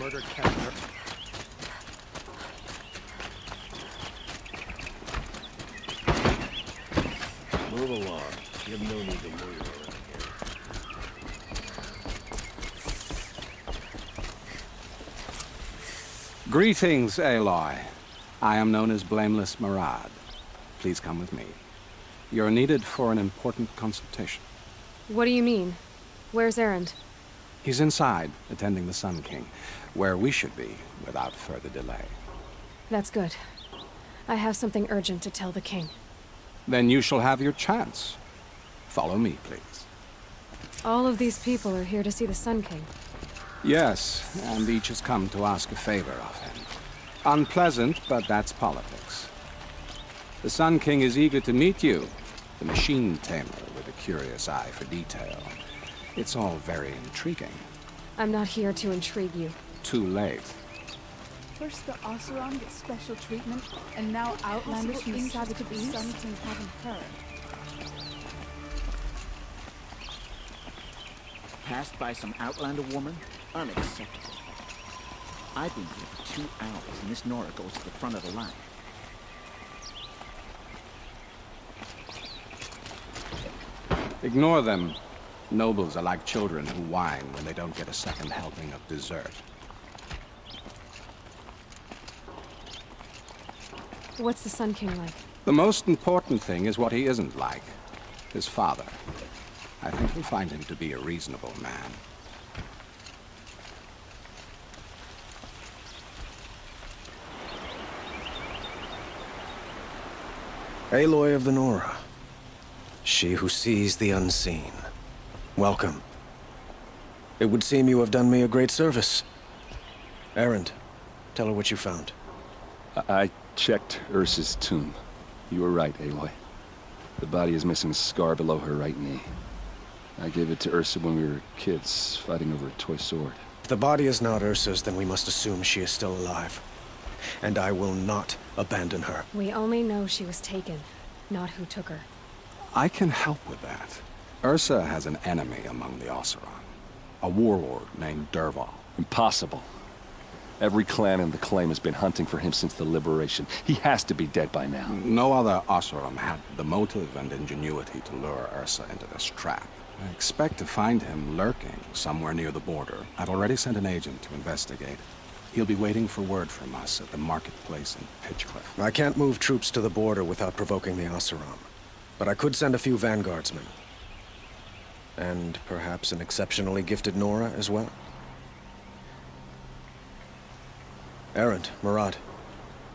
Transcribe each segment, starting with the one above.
murdered Kepler. Move along. You have no need to move around here. Greetings, Aloy. I am known as Blameless Marad. Please come with me. You're needed for an important consultation. What do you mean? Where's Erend? He's inside, attending the Sun King, where we should be, without further delay. That's good. I have something urgent to tell the king. Then you shall have your chance. Follow me, please. All of these people are here to see the Sun King. Yes, and each has come to ask a favor of him. Unpleasant, but that's politics. The Sun King is eager to meet you, the machine tamer with a curious eye for detail. It's all very intriguing. I'm not here to intrigue you. Too late. First the Oseram gets special treatment, and now outlanders from the savage beasts haven't heard. Passed by some outlander woman? Unacceptable. I've been here for 2 hours, and this Nora goes to the front of the line. Ignore them. Nobles are like children who whine when they don't get a second helping of dessert. What's the Sun King like? The most important thing is what he isn't like. His father. I think you'll find him to be a reasonable man. Aloy of the Nora. She who sees the unseen. Welcome. It would seem you have done me a great service. Erend, tell her what you found. I checked Ursa's tomb. You were right, Aloy. The body is missing a scar below her right knee. I gave it to Ursa when we were kids, fighting over a toy sword. If the body is not Ursa's, then we must assume she is still alive. And I will not abandon her. We only know she was taken, not who took her. I can help with that. Ursa has an enemy among the Oseram. A warlord named Dervahl. Impossible. Every clan in the claim has been hunting for him since the liberation. He has to be dead by now. No other Oseram had the motive and ingenuity to lure Ursa into this trap. I expect to find him lurking somewhere near the border. I've already sent an agent to investigate. He'll be waiting for word from us at the marketplace in Pitchcliff. I can't move troops to the border without provoking the Oseram. But I could send a few vanguardsmen. And perhaps an exceptionally gifted Nora as well. Erend, Marad,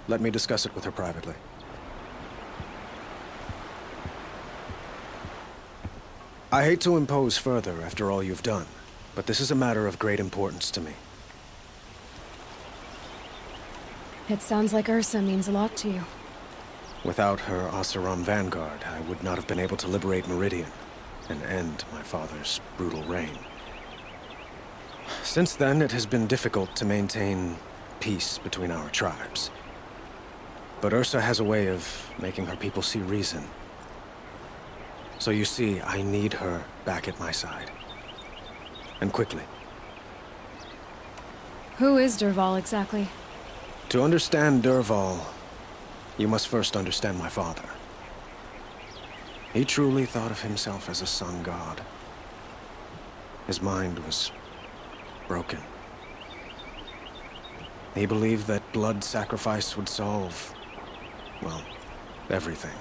let me discuss it with her privately. I hate to impose further after all you've done, but this is a matter of great importance to me. It sounds like Ursa means a lot to you. Without her Oseram vanguard, I would not have been able to liberate Meridian and end my father's brutal reign. Since then, it has been difficult to maintain peace between our tribes. But Ursa has a way of making her people see reason. So you see, I need her back at my side. And quickly. Who is Dervahl exactly? To understand Dervahl, you must first understand my father. He truly thought of himself as a sun god. His mind was broken. He believed that blood sacrifice would solve, well, everything.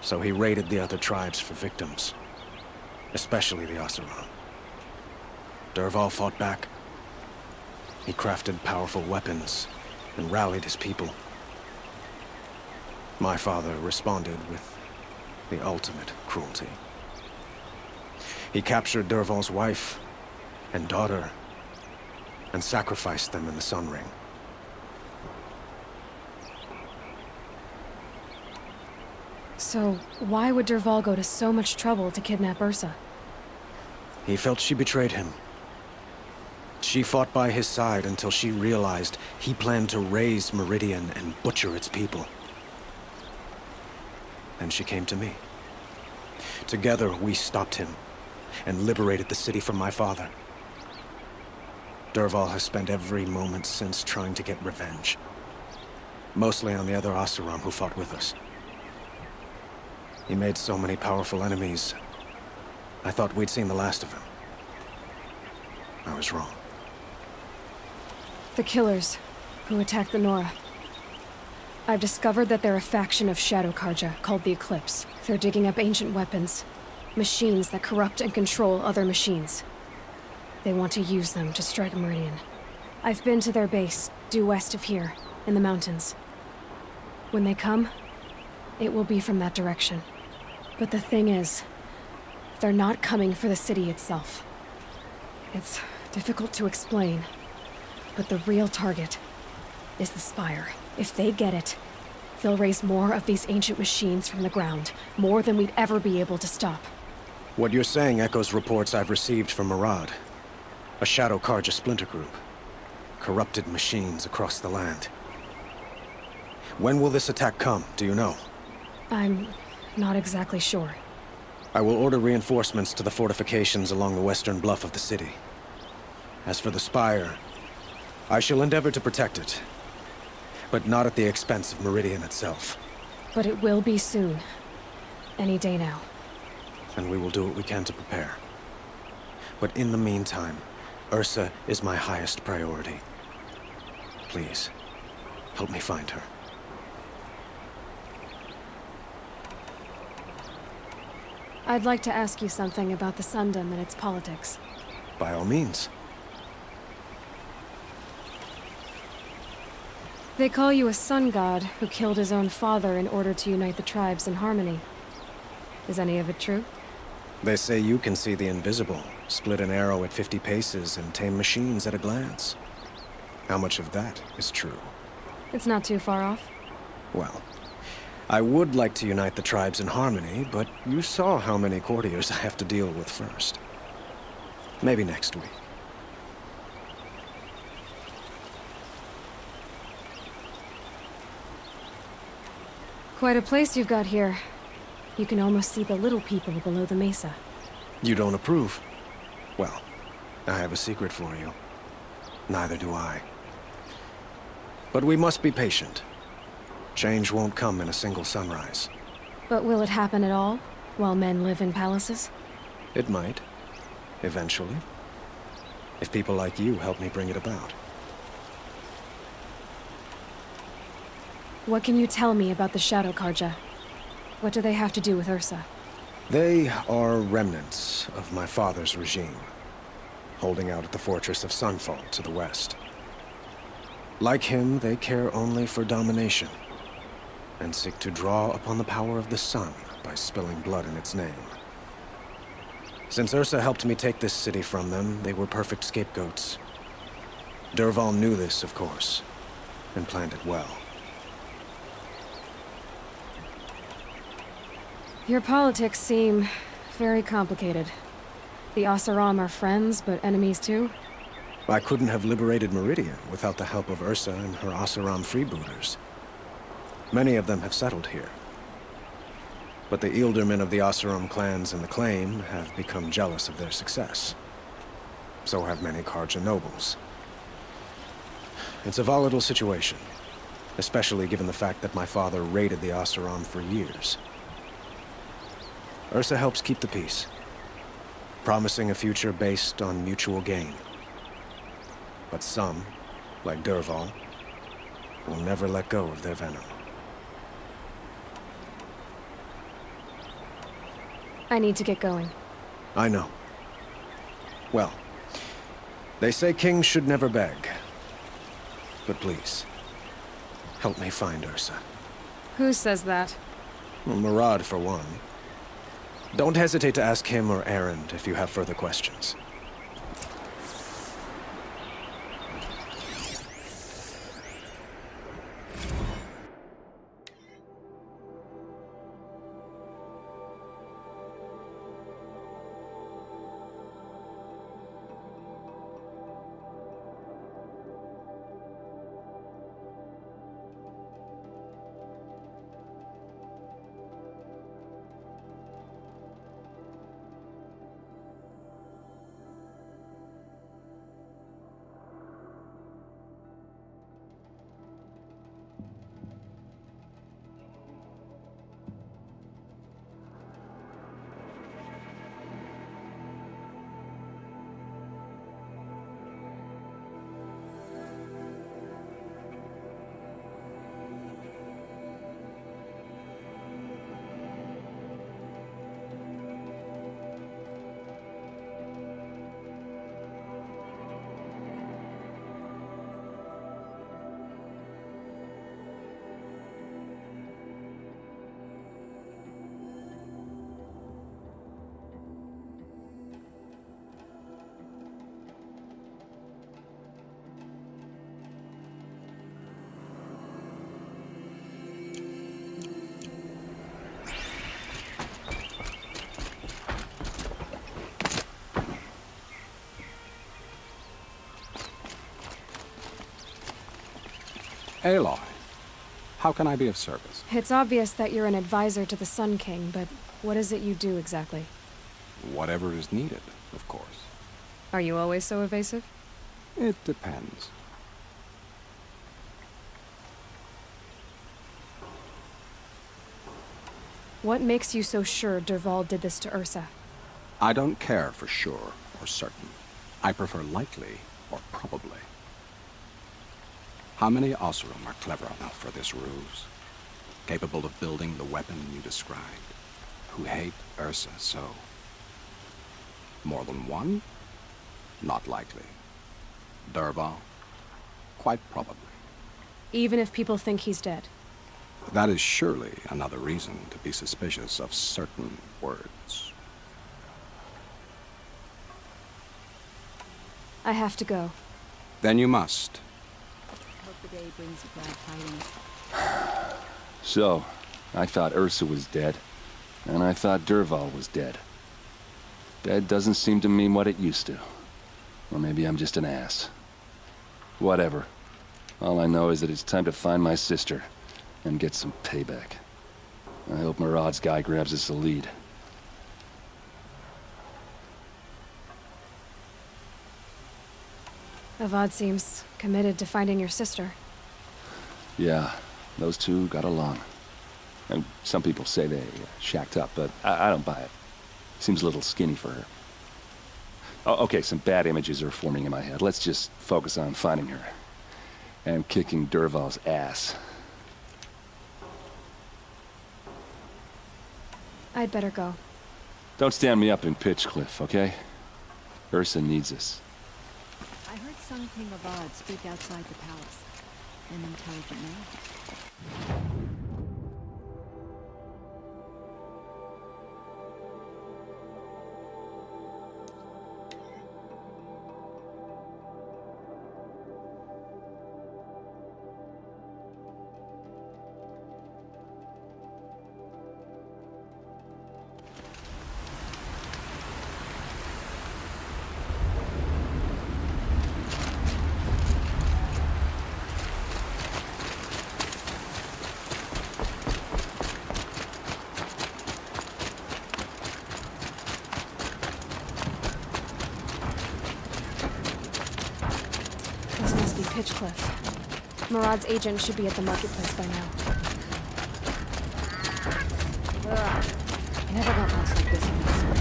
So he raided the other tribes for victims, especially the Oseram. Dervahl fought back. He crafted powerful weapons and rallied his people. My father responded with the ultimate cruelty. He captured Dervahl's wife and daughter and sacrificed them in the Sun Ring. So, why would Dervahl go to so much trouble to kidnap Ursa? He felt she betrayed him. She fought by his side until she realized he planned to raise Meridian and butcher its people. Then she came to me. Together, we stopped him and liberated the city from my father. Dervahl has spent every moment since trying to get revenge. Mostly on the other Oseram who fought with us. He made so many powerful enemies. I thought we'd seen the last of him. I was wrong. The killers who attacked the Nora. I've discovered that they're a faction of Shadow Karja called the Eclipse. They're digging up ancient weapons. Machines that corrupt and control other machines. They want to use them to strike Meridian. I've been to their base, due west of here, in the mountains. When they come, it will be from that direction. But the thing is, they're not coming for the city itself. It's difficult to explain, but the real target is the Spire. If they get it, they'll raise more of these ancient machines from the ground, more than we'd ever be able to stop. What you're saying echoes reports I've received from Murad. A Shadow Karja splinter group. Corrupted machines across the land. When will this attack come, do you know? I'm not exactly sure. I will order reinforcements to the fortifications along the western bluff of the city. As for the Spire, I shall endeavor to protect it. But not at the expense of Meridian itself. But it will be soon. Any day now. And we will do what we can to prepare. But in the meantime, Ursa is my highest priority. Please, help me find her. I'd like to ask you something about the Sundom and its politics. By all means. They call you a sun god who killed his own father in order to unite the tribes in harmony. Is any of it true? They say you can see the invisible, split an arrow at 50 paces, and tame machines at a glance. How much of that is true? It's not too far off. Well, I would like to unite the tribes in harmony, but you saw how many courtiers I have to deal with first. Maybe next week. Quite a place you've got here. You can almost see the little people below the mesa. You don't approve? Well, I have a secret for you. Neither do I. But we must be patient. Change won't come in a single sunrise. But will it happen at all, while men live in palaces? It might. Eventually. If people like you help me bring it about. What can you tell me about the Shadow Karja? What do they have to do with Ursa? They are remnants of my father's regime, holding out at the fortress of Sunfall to the west. Like him, they care only for domination, and seek to draw upon the power of the sun by spilling blood in its name. Since Ursa helped me take this city from them, they were perfect scapegoats. Dervahl knew this, of course, and planned it well. Your politics seem very complicated. The Oseram are friends, but enemies too? I couldn't have liberated Meridian without the help of Ursa and her Oseram freebooters. Many of them have settled here. But the Ealdormen of the Oseram clans in the Claim have become jealous of their success. So have many Karja nobles. It's a volatile situation, especially given the fact that my father raided the Oseram for years. Ursa helps keep the peace, promising a future based on mutual gain. But some, like Dervahl, will never let go of their venom. I need to get going. I know. Well, they say kings should never beg. But please, help me find Ursa. Who says that? Well, Murad, for one. Don't hesitate to ask him or Erend if you have further questions. Aloy, how can I be of service? It's obvious that you're an advisor to the Sun King, but what is it you do exactly? Whatever is needed, of course. Are you always so evasive? It depends. What makes you so sure Dervahl did this to Ursa? I don't care for sure or certain. I prefer likely or probably. How many Oseram are clever enough for this ruse? Capable of building the weapon you described? Who hate Ursa so? More than one? Not likely. Dervahl? Quite probably. Even if people think he's dead? That is surely another reason to be suspicious of certain words. I have to go. Then you must. Hope the day brings you glad tidings. So, I thought Ursa was dead, and I thought Dervahl was dead. Dead doesn't seem to mean what it used to. Or maybe I'm just an ass. Whatever. All I know is that it's time to find my sister and get some payback. I hope Murad's guy grabs us a lead. Avad seems committed to finding your sister. Yeah, those two got along. And some people say they shacked up, but I don't buy it. Seems a little skinny for her. Oh, okay, some bad images are forming in my head. Let's just focus on finding her. And kicking Dervahl's ass. I'd better go. Don't stand me up in Pitchcliff, okay? Ursa needs us. I heard Sun King Avad speak outside the palace. An intelligent man. This must be Pitchcliff. Murad's agent should be at the marketplace by now. Ugh. I never got lost like this in Mexico.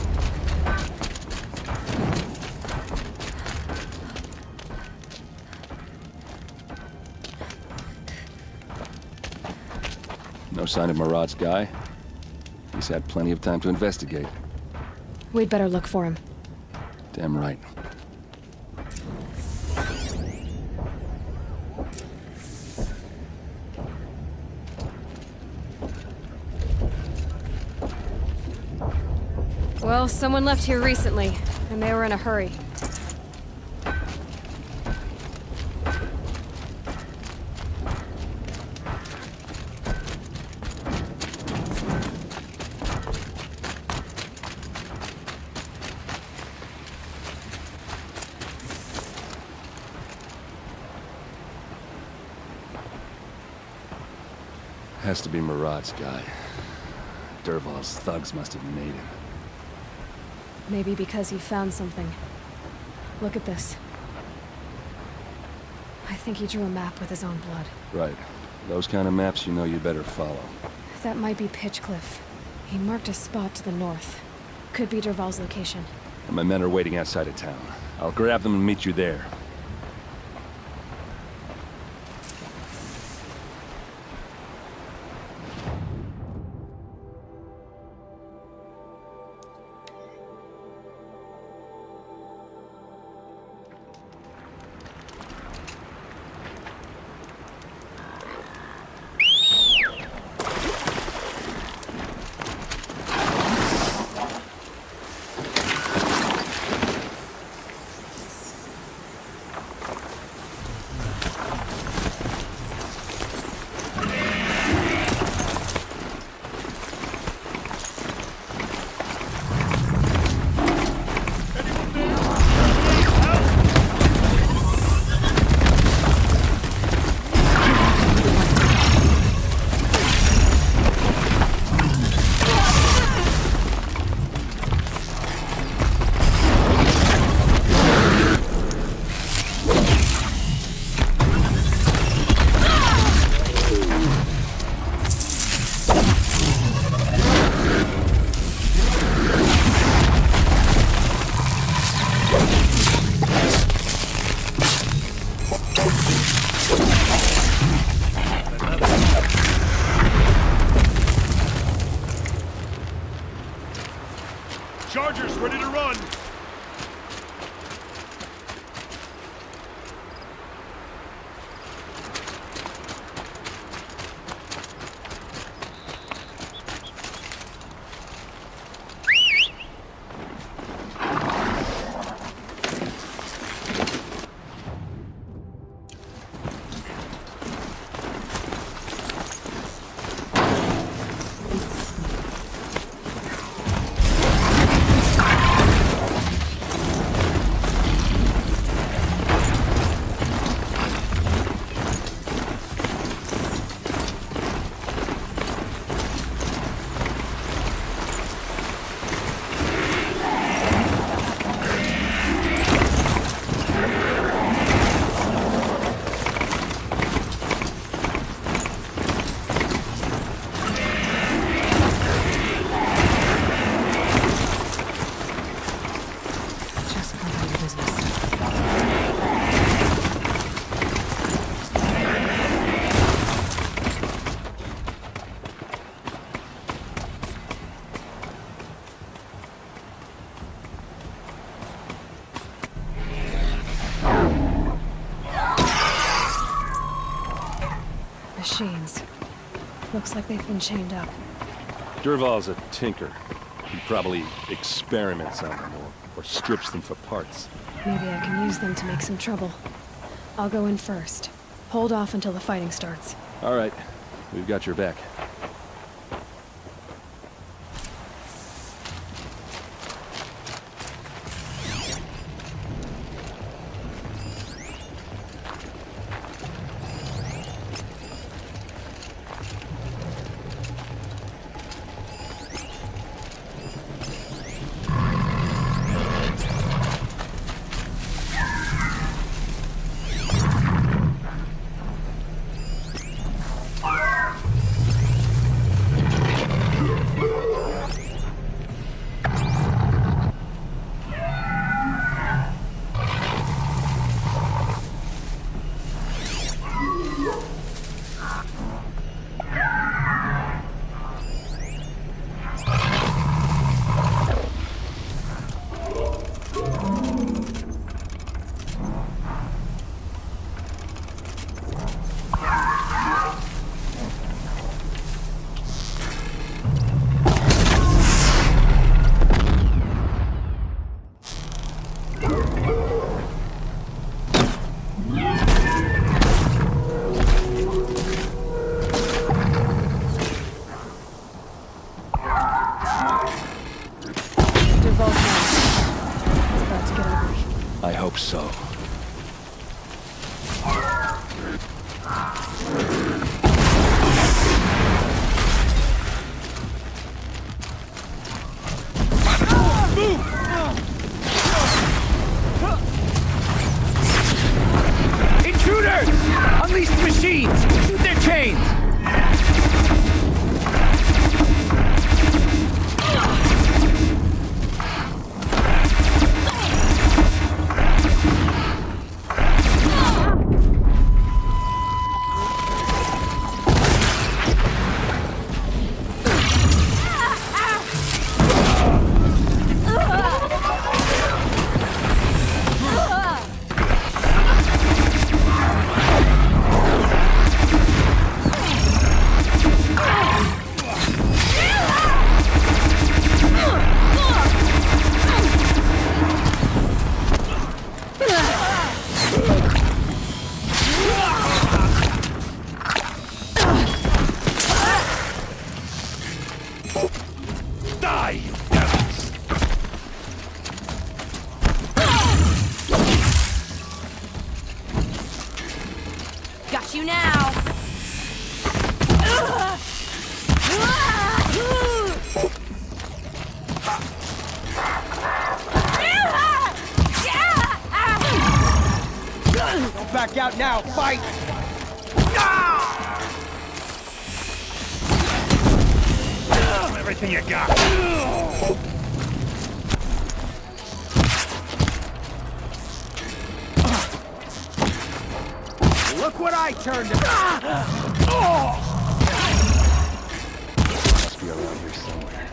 No sign of Murad's guy? He's had plenty of time to investigate. We'd better look for him. Damn right. Well, someone left here recently, and they were in a hurry. Has to be Murad's guy. Dervahl's thugs must have made him. Maybe because he found something. Look at this. I think he drew a map with his own blood. Right. Those kind of maps you know you better follow. That might be Pitchcliff. He marked a spot to the north. Could be Dervahl's location. And my men are waiting outside of town. I'll grab them and meet you there. machines. Looks like they've been chained up. Durval's a tinker. He probably experiments on them or strips them for parts. Maybe I can use them to make some trouble. I'll go in first. Hold off until the fighting starts. All right, we've got your back. I hope so. Intruders! Unleash the machines! Shoot their chains! Got you now! Don't back out now! Fight! Everything you got! Look what I turned to... Must be around here somewhere.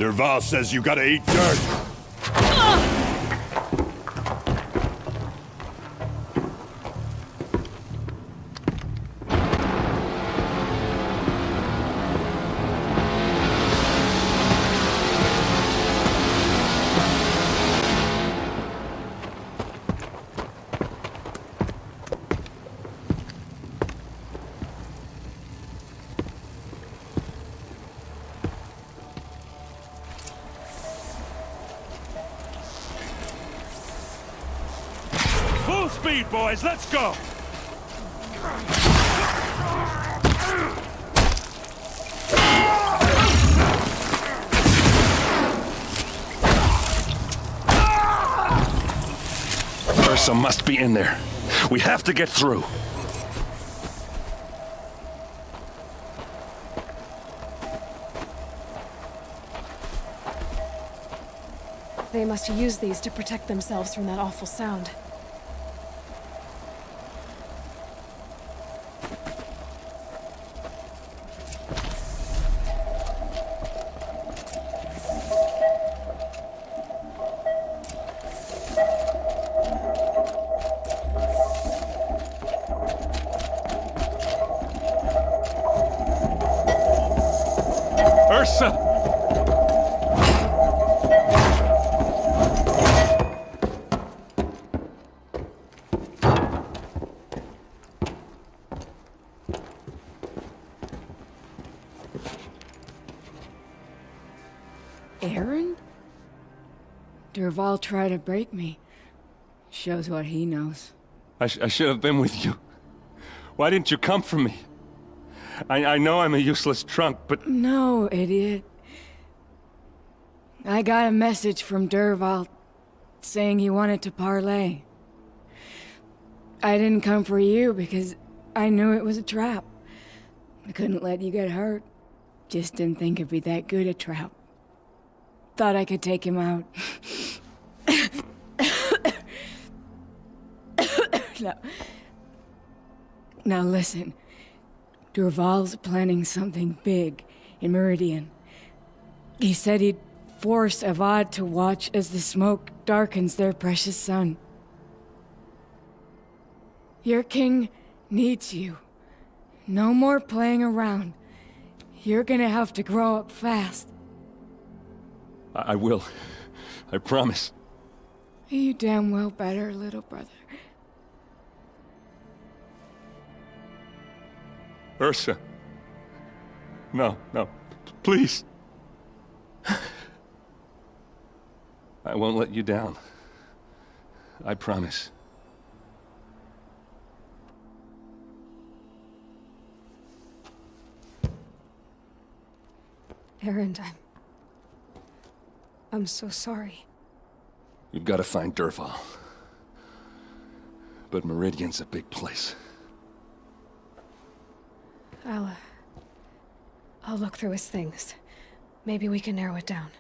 Derval says you gotta eat dirt. Full speed, boys, let's go! Ursa must be in there. We have to get through. They must use these to protect themselves from that awful sound. Ursa! Aaron? Derval tried to break me. Shows what he knows. I should have been with you. Why didn't you come for me? I know I'm a useless trunk, but... No, idiot. I got a message from Derval saying he wanted to parlay. I didn't come for you because I knew it was a trap. I couldn't let you get hurt. Just didn't think it'd be that good a trap. Thought I could take him out. Now listen. Derval's planning something big in Meridian. He said he'd force Avad to watch as the smoke darkens their precious sun. Your king needs you. No more playing around. You're gonna have to grow up fast. I will. I promise. You damn well better, little brother. Ursa. No, please. I won't let you down. I promise. Aaron, I'm so sorry. You've got to find Derval. But Meridian's a big place. I'll look through his things. Maybe we can narrow it down.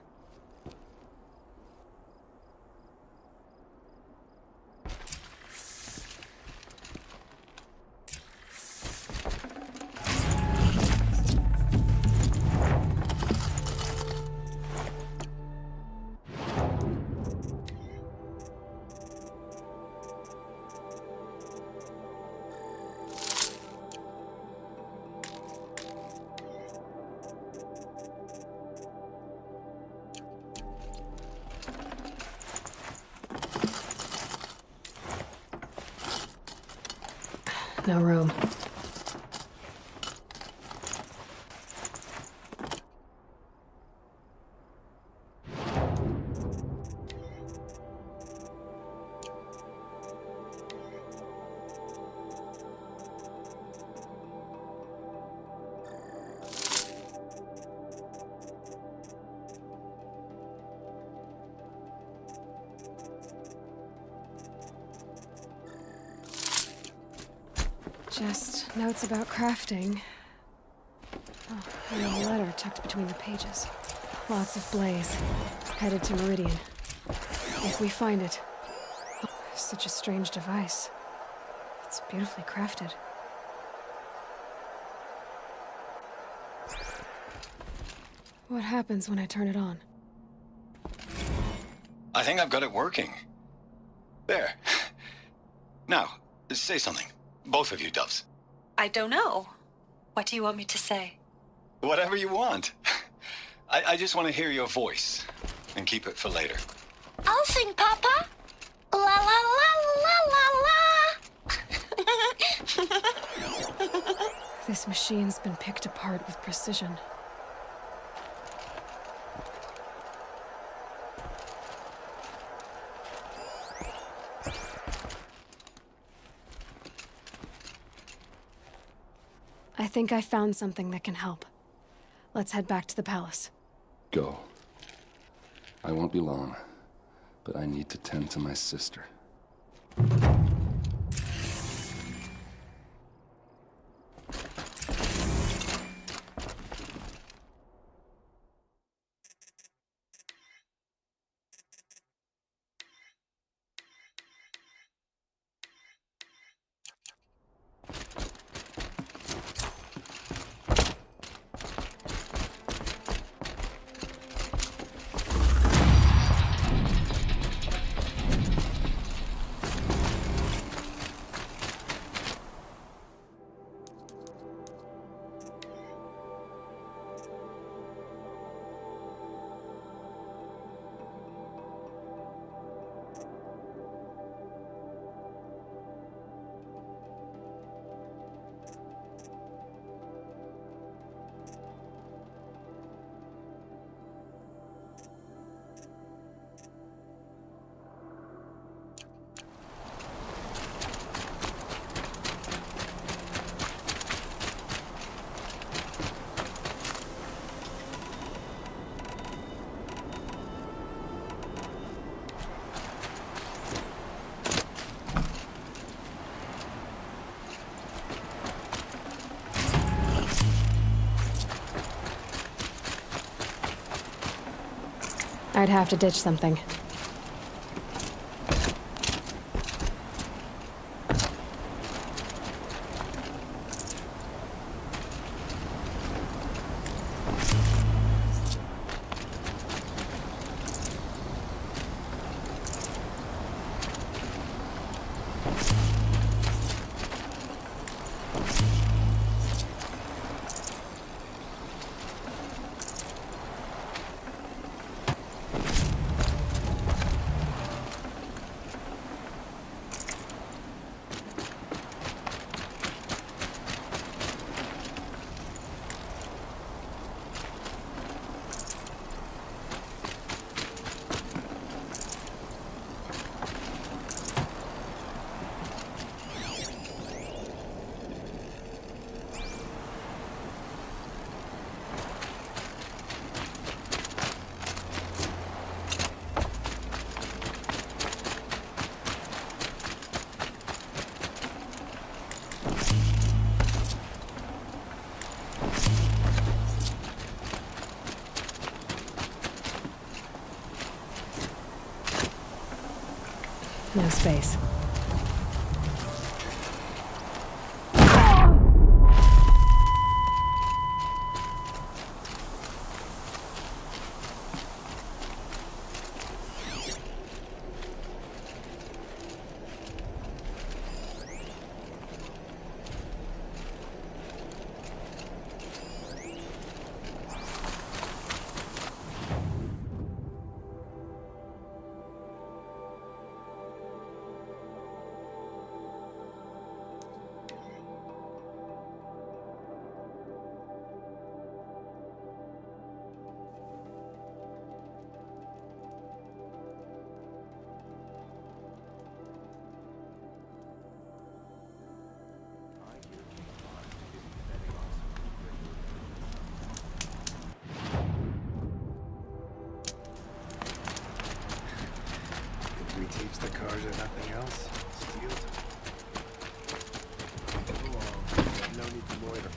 No room. Just notes about crafting. Oh, and a letter tucked between the pages. Lots of blaze. Headed to Meridian. If we find it. Oh, such a strange device. It's beautifully crafted. What happens when I turn it on? I think I've got it working. There. Now, say something. Both of you, Doves. I don't know. What do you want me to say? Whatever you want. I just want to hear your voice. And keep it for later. I'll sing, Papa. La la la la la la. This machine's been picked apart with precision. I think I found something that can help. Let's head back to the palace. Go. I won't be long, but I need to tend to my sister. I'd have to ditch something. No space. We teach the cars or nothing else. Steal them. Go on. No need to loiter.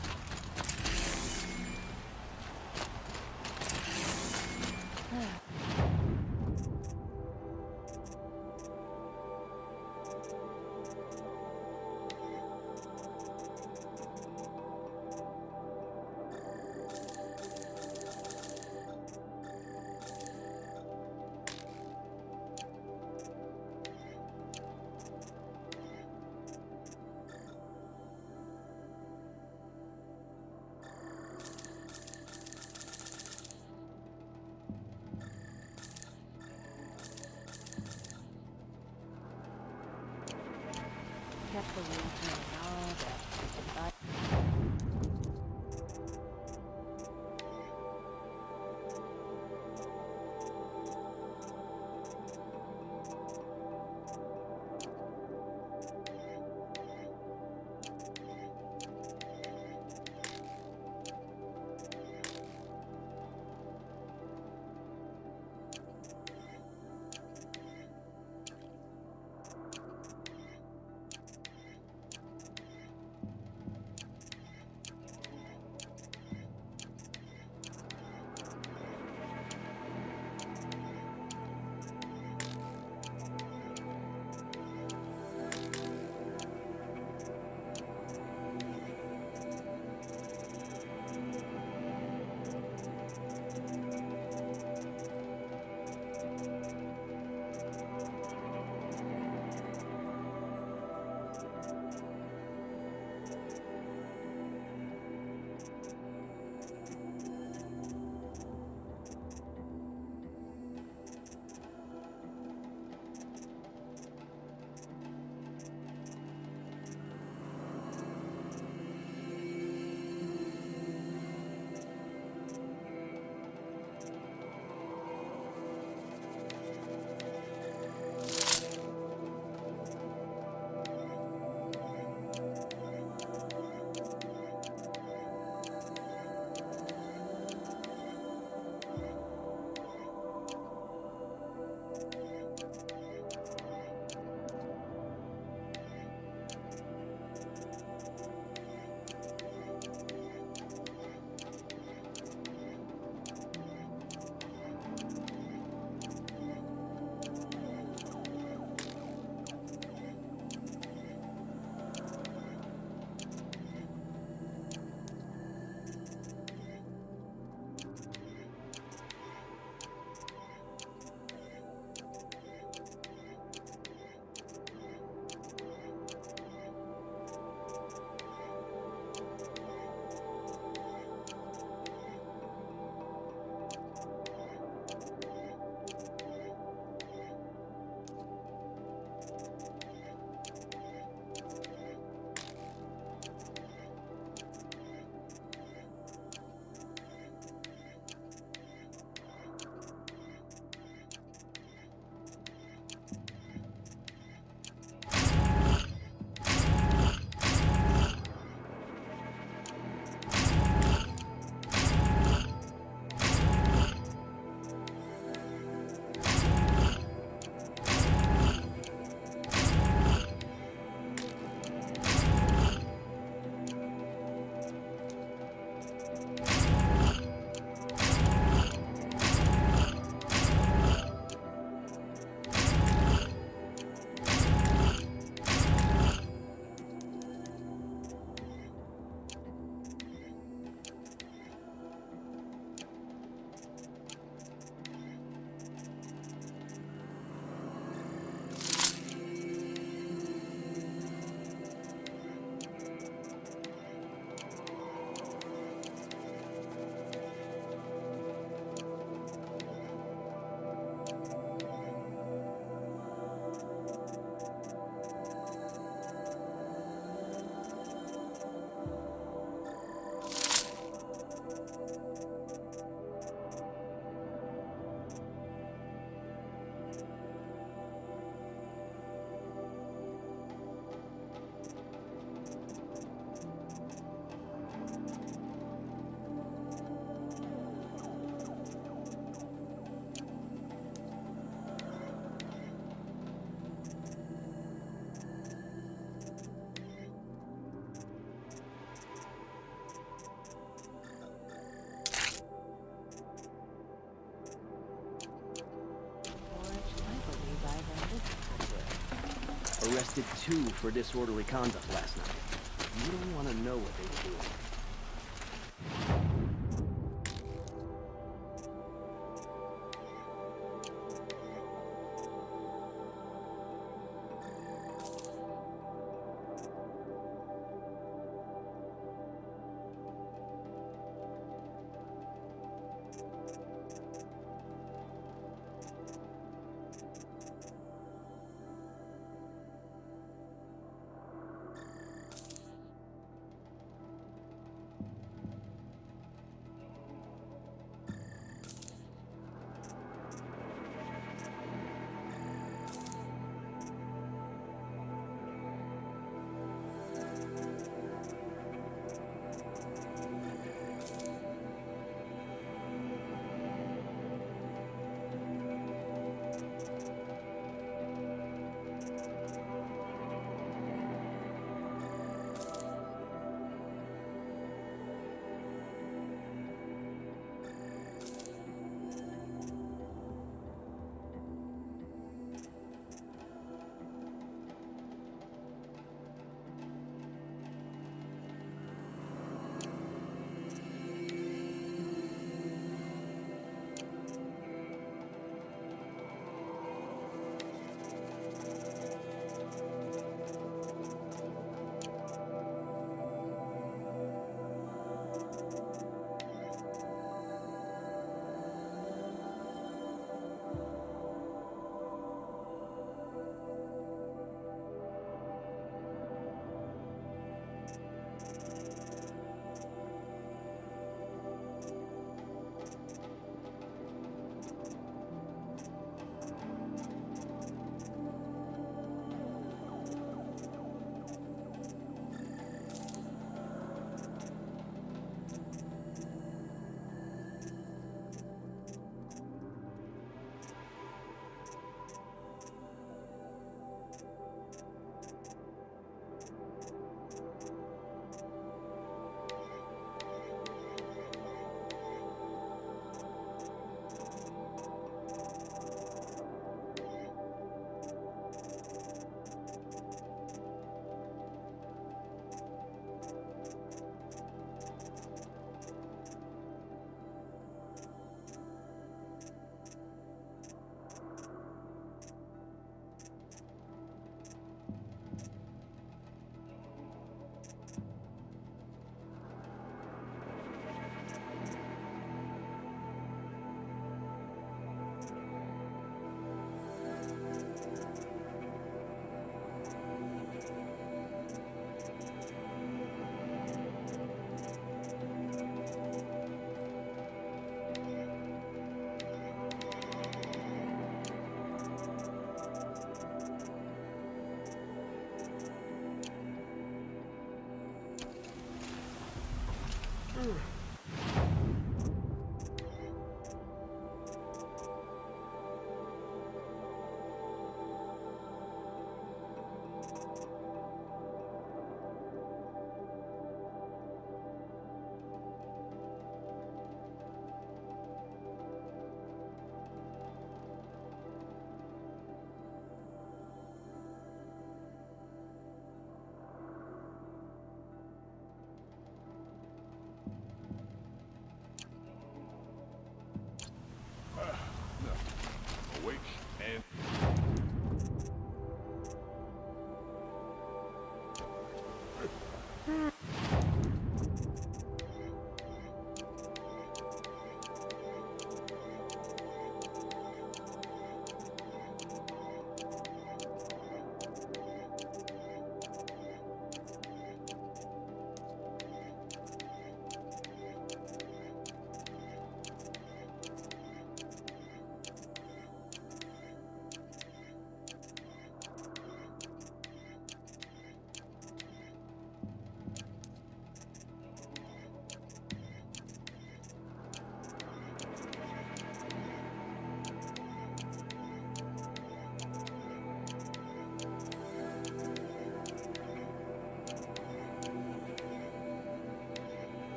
kept the region and all that. Arrested 2 for disorderly conduct last night. You don't want to know what they were doing.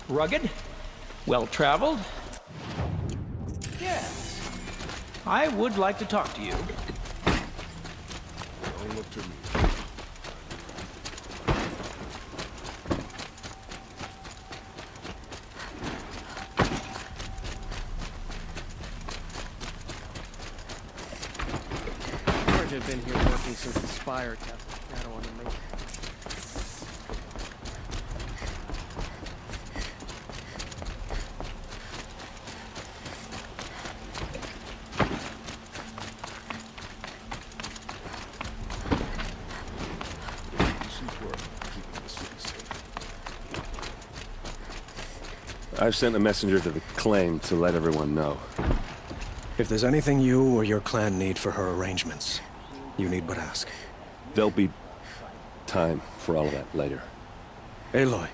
Rugged? Well-traveled? Yes. I would like to talk to you. Don't look to me. George had been here working since the Spire cast a shadow on the lake. I've sent a messenger to the claim to let everyone know. If there's anything you or your clan need for her arrangements, you need but ask. There'll be time for all of that later. Aloy.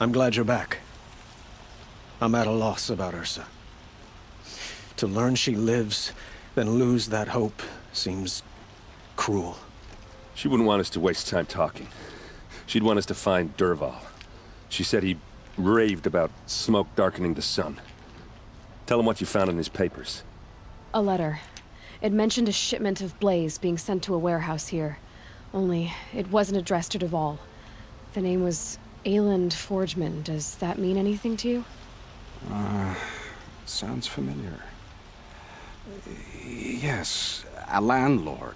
I'm glad you're back. I'm at a loss about Ursa. To learn she lives, then lose that hope, seems cruel. She wouldn't want us to waste time talking. She'd want us to find Dervahl. She said he raved about smoke darkening the sun. Tell him what you found in his papers. A letter. It mentioned a shipment of blaze being sent to a warehouse here. Only, it wasn't addressed to Dervahl. The name was Ayland Forgeman. Does that mean anything to you? Sounds familiar. Yes, a landlord.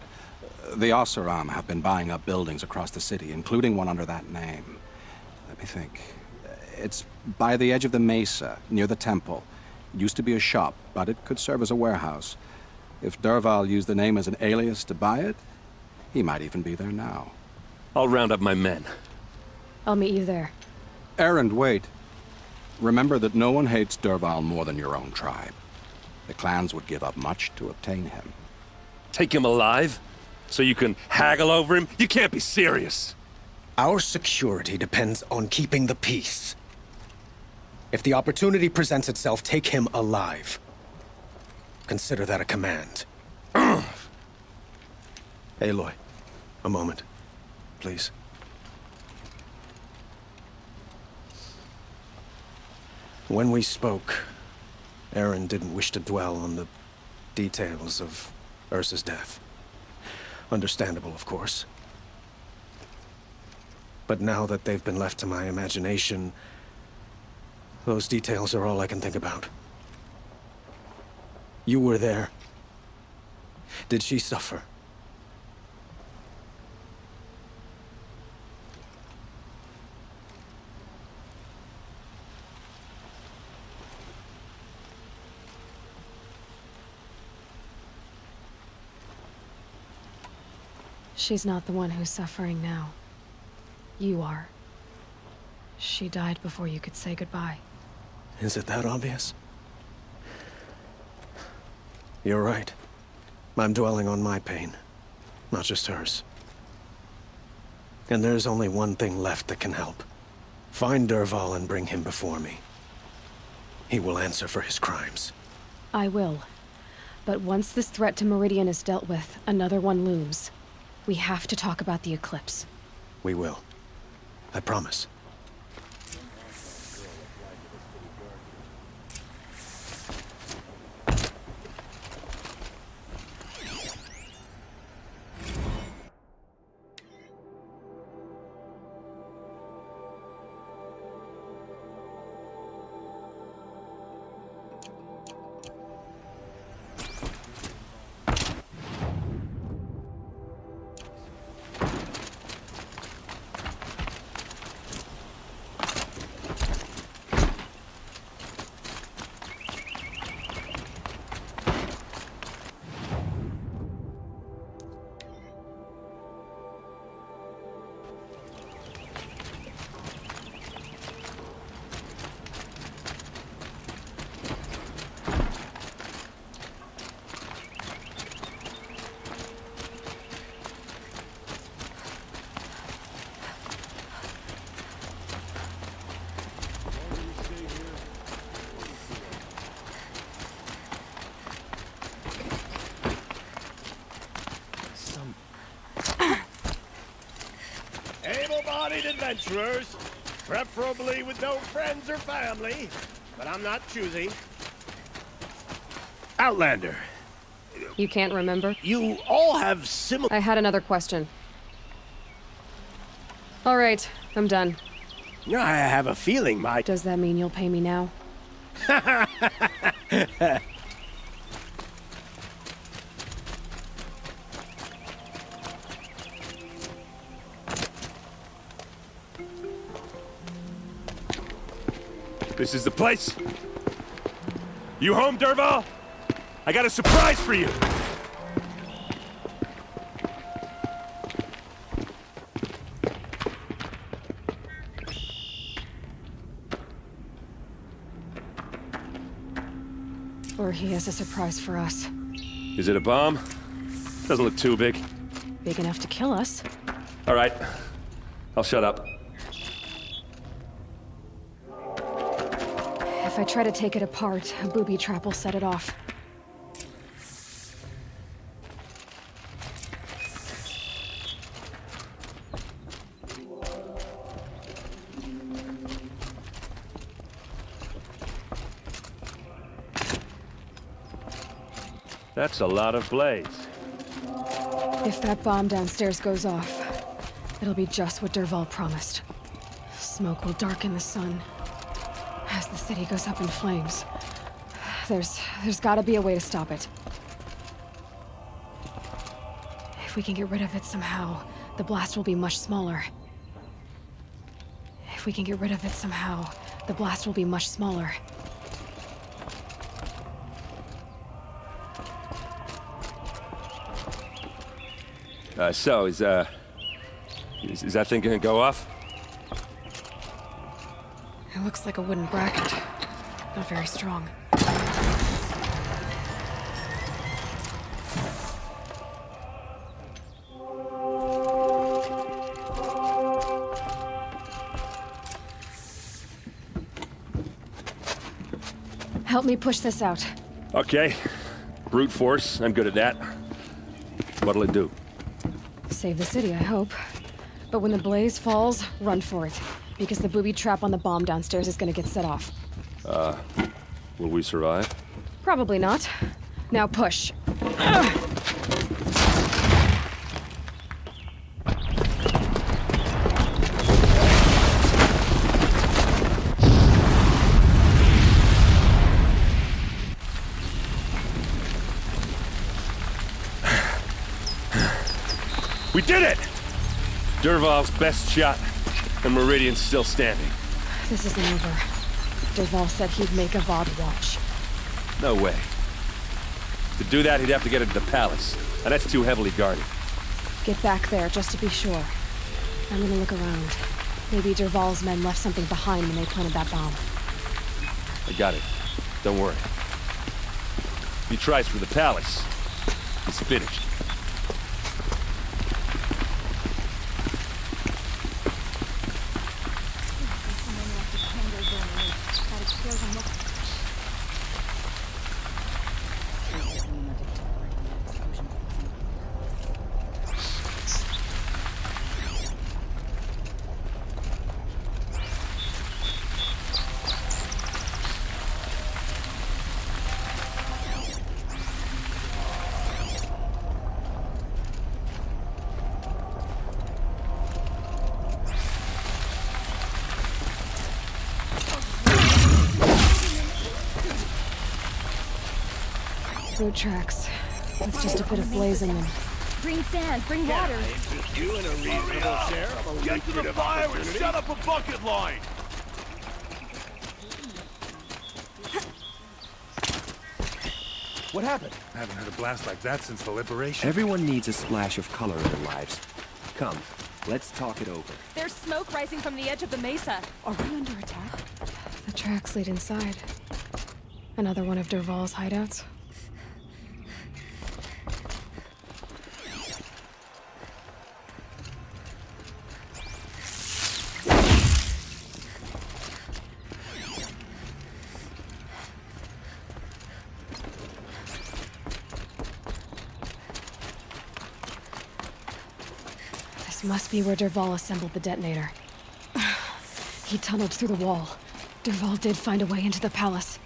The Oseram have been buying up buildings across the city, including one under that name. Let me think. It's by the edge of the mesa, near the temple. Used to be a shop, but it could serve as a warehouse. If Dervahl used the name as an alias to buy it, he might even be there now. I'll round up my men. I'll meet you there. Erend, wait. Remember that no one hates Dervahl more than your own tribe. The clans would give up much to obtain him. Take him alive? So you can haggle over him? You can't be serious! Our security depends on keeping the peace. If the opportunity presents itself, take him alive. Consider that a command. Aloy, a moment, please. When we spoke, Aaron didn't wish to dwell on the details of Ursa's death. Understandable, of course. But now that they've been left to my imagination, those details are all I can think about. You were there. Did she suffer? She's not the one who's suffering now. You are. She died before you could say goodbye. Is it that obvious? You're right. I'm dwelling on my pain, not just hers. And there's only one thing left that can help. Find Dervahl and bring him before me. He will answer for his crimes. I will. But once this threat to Meridian is dealt with, another one looms. We have to talk about the eclipse. We will. I promise. Able-bodied adventurers, Preferably with no friends or family, but I'm not choosy. Outlander. You can't remember? You all have similar... I had another question. All right, I'm done. I have a feeling my... Does that mean you'll pay me now? This is the place? You home, Derval? I got a surprise for you! Or he has a surprise for us. Is it a bomb? Doesn't look too big. Big enough to kill us. All right. I'll shut up. If I try to take it apart, a booby trap will set it off. That's a lot of blades. If that bomb downstairs goes off, it'll be just what Derval promised. Smoke will darken the sun as the city goes up in flames. There's gotta be a way to stop it. If we can get rid of it somehow, the blast will be much smaller. If we can get rid of it somehow, the blast will be much smaller. So, is that thing gonna go off? It looks like a wooden bracket. Not very strong. Help me push this out. Okay. Brute force, I'm good at that. What'll it do? Save the city, I hope. But when the blaze falls, run for it. Because the booby trap on the bomb downstairs is gonna get set off. Will we survive? Probably not. Now push. We did it! Derval's best shot, and Meridian's still standing. This isn't over. Derval said he'd make a VOD watch. No way. To do that, he'd have to get into the palace, and that's too heavily guarded. Get back there, just to be sure. I'm gonna look around. Maybe Derval's men left something behind when they planted that bomb. I got it. Don't worry. If he tries for the palace, he's finished. Boot tracks. That's just a bit of blaze in them. Bring sand, bring water. You in a reasonable share of a Get to the fire and set up a bucket line! What happened? I haven't heard a blast like that since the liberation. Everyone needs a splash of color in their lives. Come, let's talk it over. There's smoke rising from the edge of the mesa. Are we under attack? The tracks lead inside. Another one of Derval's hideouts. This must be where Derval assembled the detonator. He tunneled through the wall. Dervahl did find a way into the palace.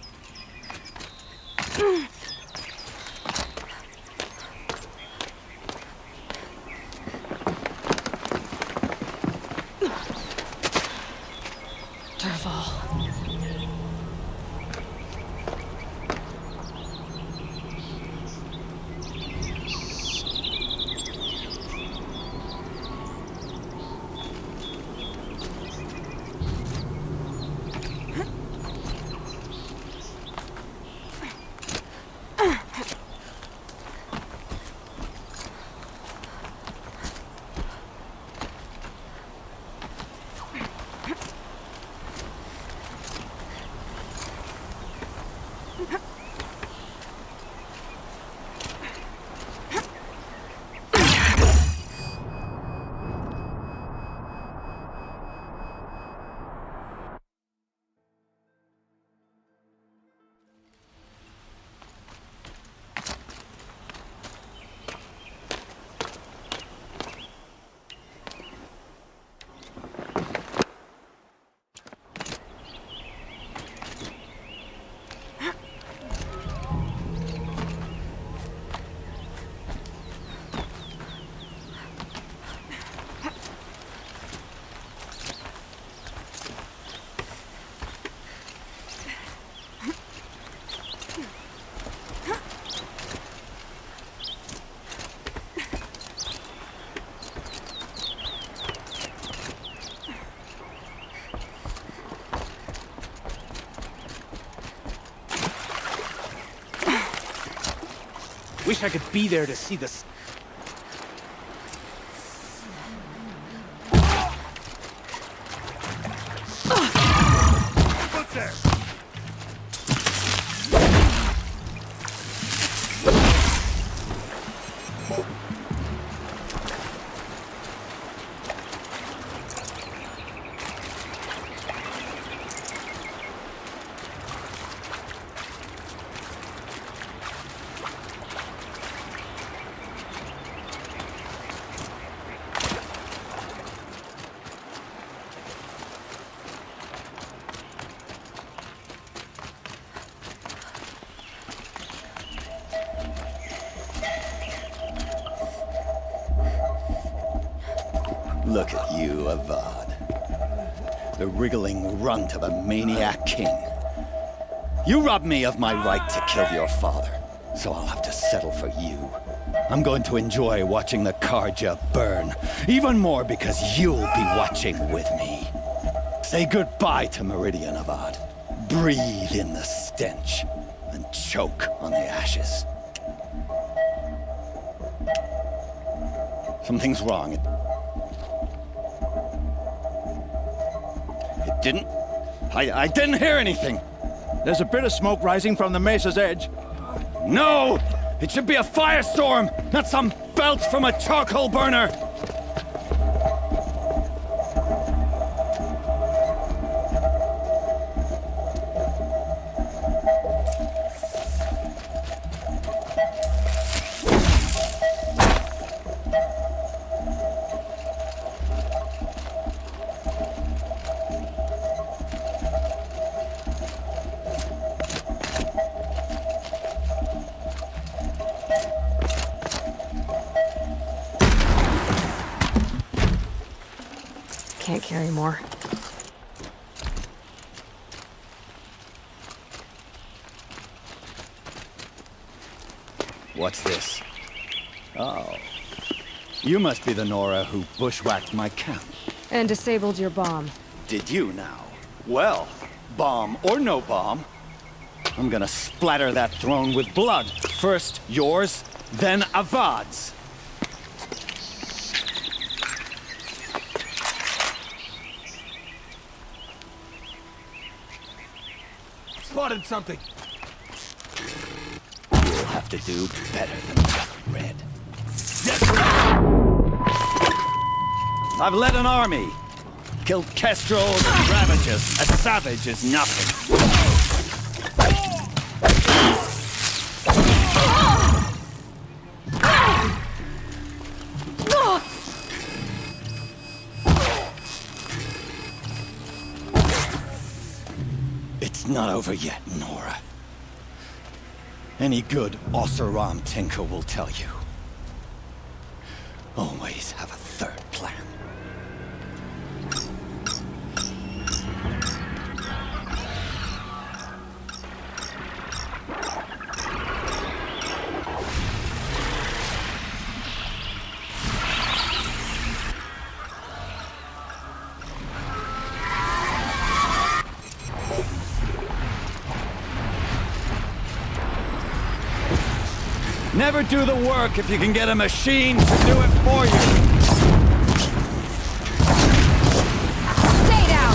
Dervahl. Wish I could be there to see this. What's there? Look at you, Avad. The wriggling runt of a maniac king. You robbed me of my right to kill your father, so I'll have to settle for you. I'm going to enjoy watching the Karja burn, even more because you'll be watching with me. Say goodbye to Meridian, Avad. Breathe in the stench, and choke on the ashes. Something's wrong. It didn't... I didn't hear anything. There's a bit of smoke rising from the mesa's edge. No! It should be a firestorm, not some belch from a charcoal burner! Can't carry more. What's this? Oh. You must be the Nora who bushwhacked my camp. And disabled your bomb. Did you now? Well, bomb or no bomb, I'm gonna splatter that throne with blood. First yours, then Avad's. Spotted something. You'll have to do better than that, Red. I've led an army. Killed kestrels and ravages. A savage is nothing. It's not over yet, Nora. Any good Oseram tinker will tell you. Always have a third plan. Never do the work if you can get a machine to do it for you. Stay down!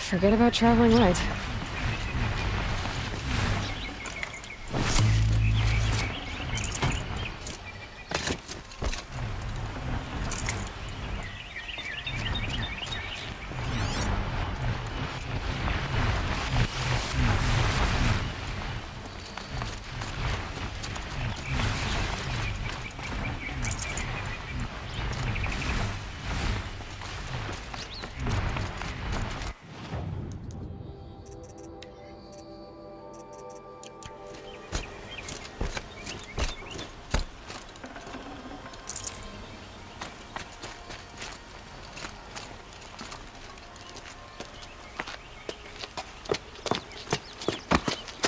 Forget about traveling light.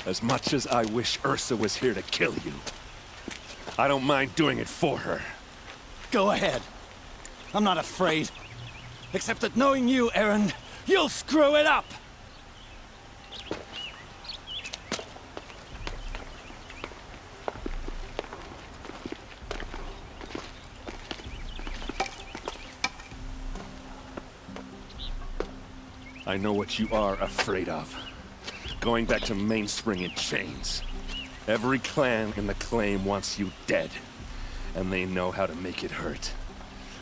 As much as I wish Ursa was here to kill you, I don't mind doing it for her. Go ahead. I'm not afraid. Except that knowing you, Aaron, you'll screw it up! I know what you are afraid of. Going back to Mainspring in chains. Every clan in the claim wants you dead. And they know how to make it hurt.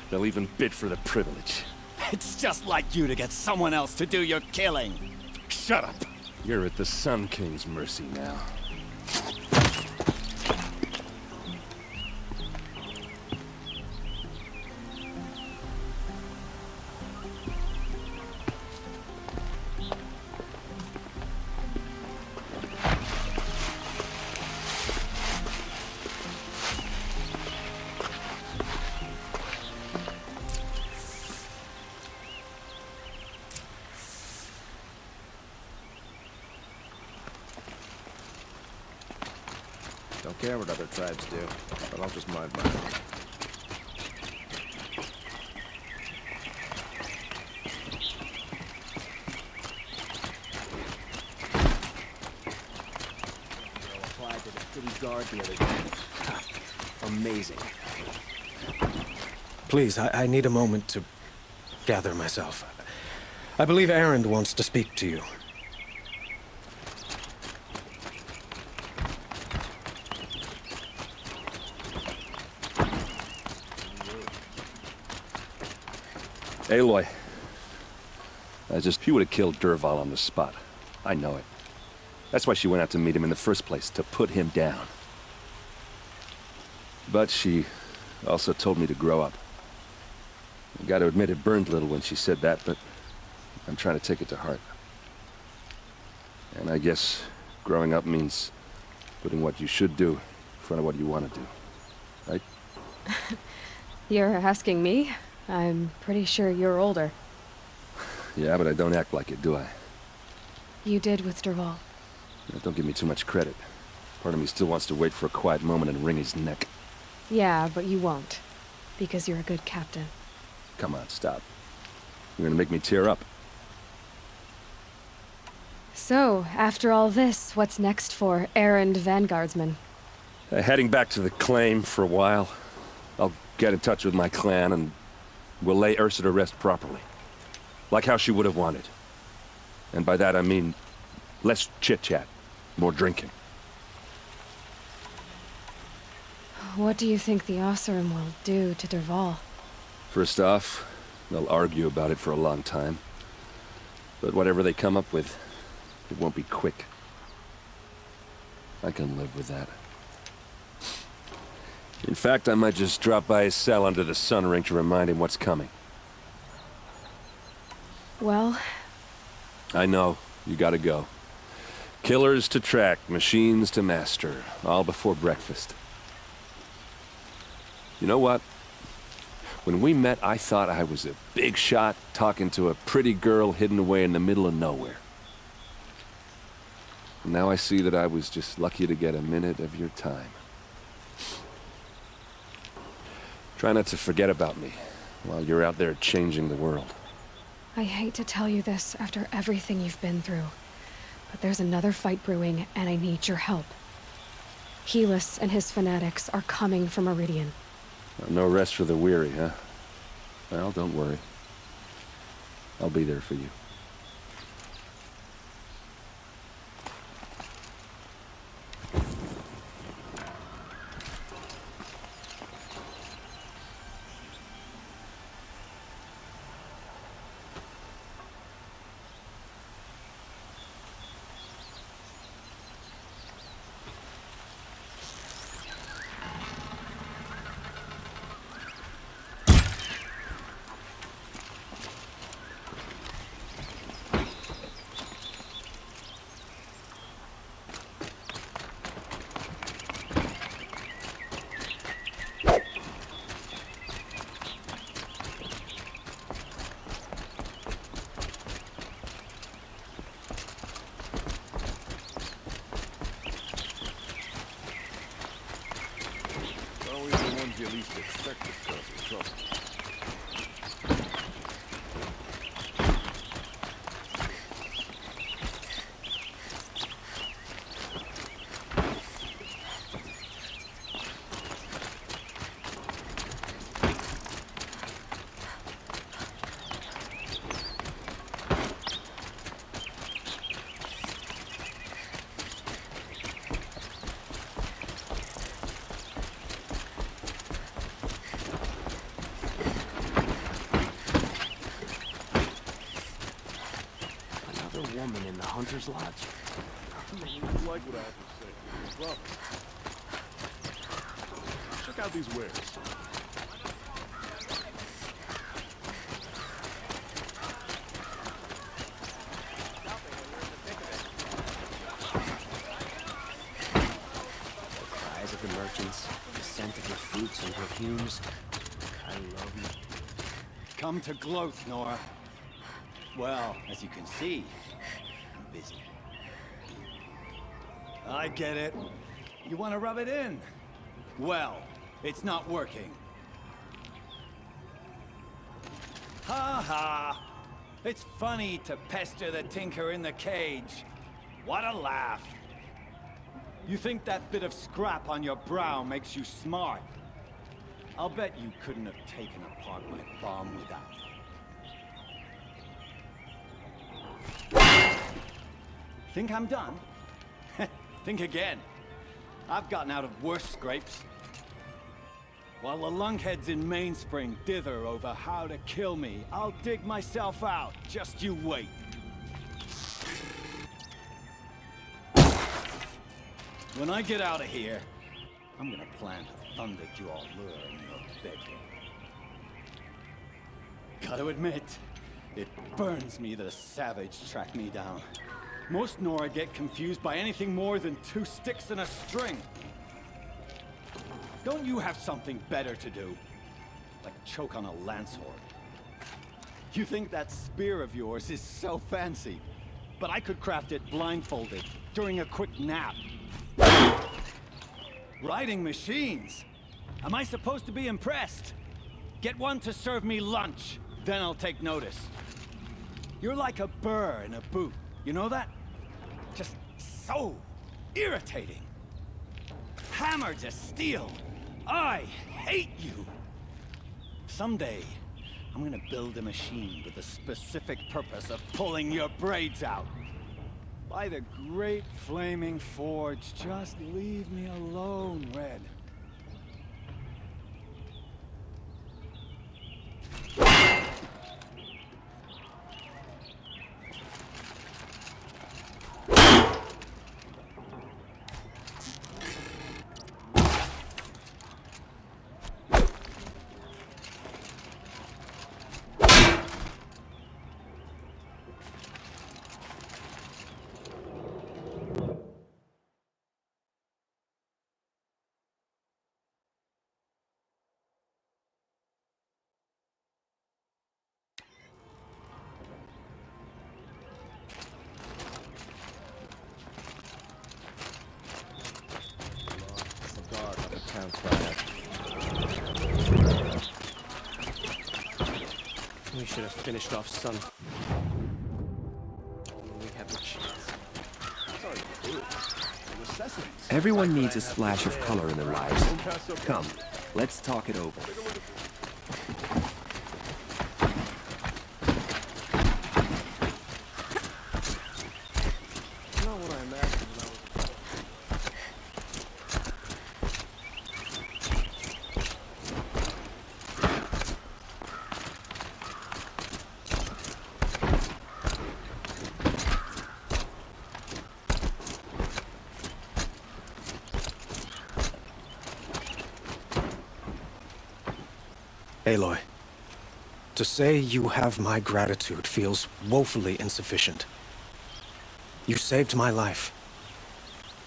They'll even bid for the privilege. It's just like you to get someone else to do your killing. Shut up! You're at the Sun King's mercy now. Don't care what other tribes do, but I'll just mind mine. Applied to the city guard the other day. amazing. Please, I need a moment to gather myself. I believe Erend wants to speak to you. Aloy. She would have killed Dervahl on the spot. I know it. That's why she went out to meet him in the first place, to put him down. But she also told me to grow up. I gotta admit it burned a little when she said that, but I'm trying to take it to heart. And I guess growing up means putting what you should do in front of what you want to do. Right? You're asking me? I'm pretty sure you're older. Yeah, but I don't act like it, do I? You did with Dervahl. Don't give me too much credit. Part of me still wants to wait for a quiet moment and wring his neck. Yeah, but you won't. Because you're a good captain. Come on, stop. You're gonna make me tear up. So, after all this, what's next for Erend Vanguardsman? Heading back to the claim for a while. I'll get in touch with my clan and we'll lay Ursa to rest properly. Like how she would have wanted. And by that I mean less chit-chat, more drinking. What do you think the Oseram will do to Dervahl? First off, they'll argue about it for a long time. But whatever they come up with, it won't be quick. I can live with that. In fact, I might just drop by his cell under the sun ring to remind him what's coming. Well... I know. You gotta go. Killers to track, machines to master. All before breakfast. You know what? When we met, I thought I was a big shot talking to a pretty girl hidden away in the middle of nowhere. And now I see that I was just lucky to get a minute of your time. Try not to forget about me while you're out there changing the world. I hate to tell you this after everything you've been through, but there's another fight brewing and I need your help. Helis and his fanatics are coming for Meridian. No rest for the weary, huh? Well, don't worry. I'll be there for you. You least expect to cause trouble. Woman in the Hunter's Lodge. You like what I have to say. Well, check out these wares. The cries of the merchants, the scent of the fruits and perfumes. I love you. Come to Gloath, Nora. Well, as you can see, I'm busy. I get it. You want to rub it in? Well, it's not working. Ha ha! It's funny to pester the tinker in the cage. What a laugh. You think that bit of scrap on your brow makes you smart? I'll bet you couldn't have taken apart my bomb without me. Think I'm done? Think again. I've gotten out of worse scrapes. While the lunkheads in Mainspring dither over how to kill me, I'll dig myself out. Just you wait. When I get out of here, I'm gonna plant a Thunderjaw lure in your bedroom. Gotta admit, it burns me that a savage tracked me down. Most Nora get confused by anything more than 2 sticks and a string. Don't you have something better to do? Like choke on a lancehorn. You think that spear of yours is so fancy, but I could craft it blindfolded during a quick nap. Riding machines? Am I supposed to be impressed? Get one to serve me lunch, then I'll take notice. You're like a burr in a boot, you know that? Just so irritating. Hammer to steel. I hate you. Someday, I'm gonna build a machine with the specific purpose of pulling your braids out. By the great flaming forge, just leave me alone, Red. We should have finished off Sun. We have a chance. Everyone needs a splash of color in their lives. Come, let's talk it over. Not what I imagined when I was. Aloy, to say you have my gratitude feels woefully insufficient. You saved my life.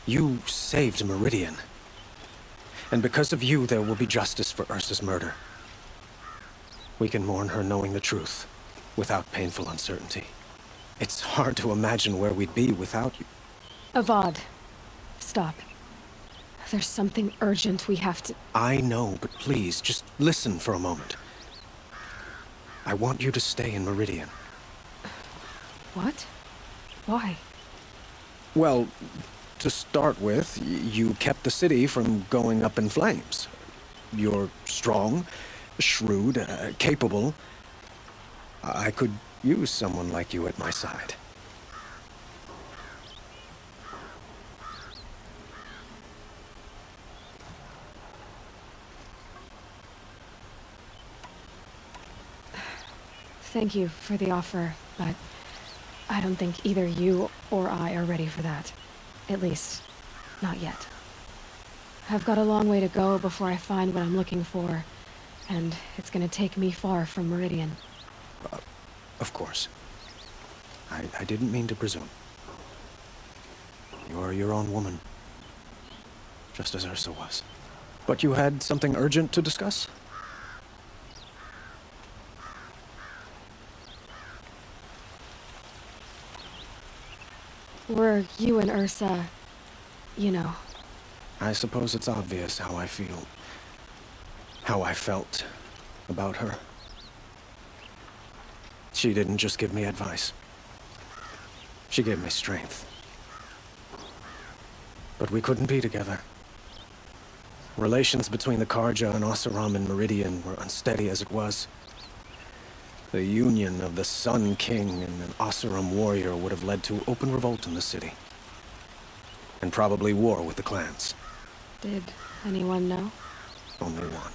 You saved Meridian. And because of you, there will be justice for Ursa's murder. We can mourn her knowing the truth, without painful uncertainty. It's hard to imagine where we'd be without you. Avad, stop. There's something urgent we have to... I know, but please, just listen for a moment. I want you to stay in Meridian. What? Why? Well, to start with, you kept the city from going up in flames. You're strong, shrewd, capable. I could use someone like you at my side. Thank you for the offer, but I don't think either you or I are ready for that. At least, not yet. I've got a long way to go before I find what I'm looking for, and it's gonna take me far from Meridian. Of course. I didn't mean to presume. You're your own woman, just as Ursa was. But you had something urgent to discuss? Were you and Ursa, you know... I suppose it's obvious how I feel. How I felt about her. She didn't just give me advice. She gave me strength. But we couldn't be together. Relations between the Karja and Oseram and Meridian were unsteady as it was. The union of the Sun King and an Oseram warrior would have led to open revolt in the city. And probably war with the clans. Did anyone know? Only one.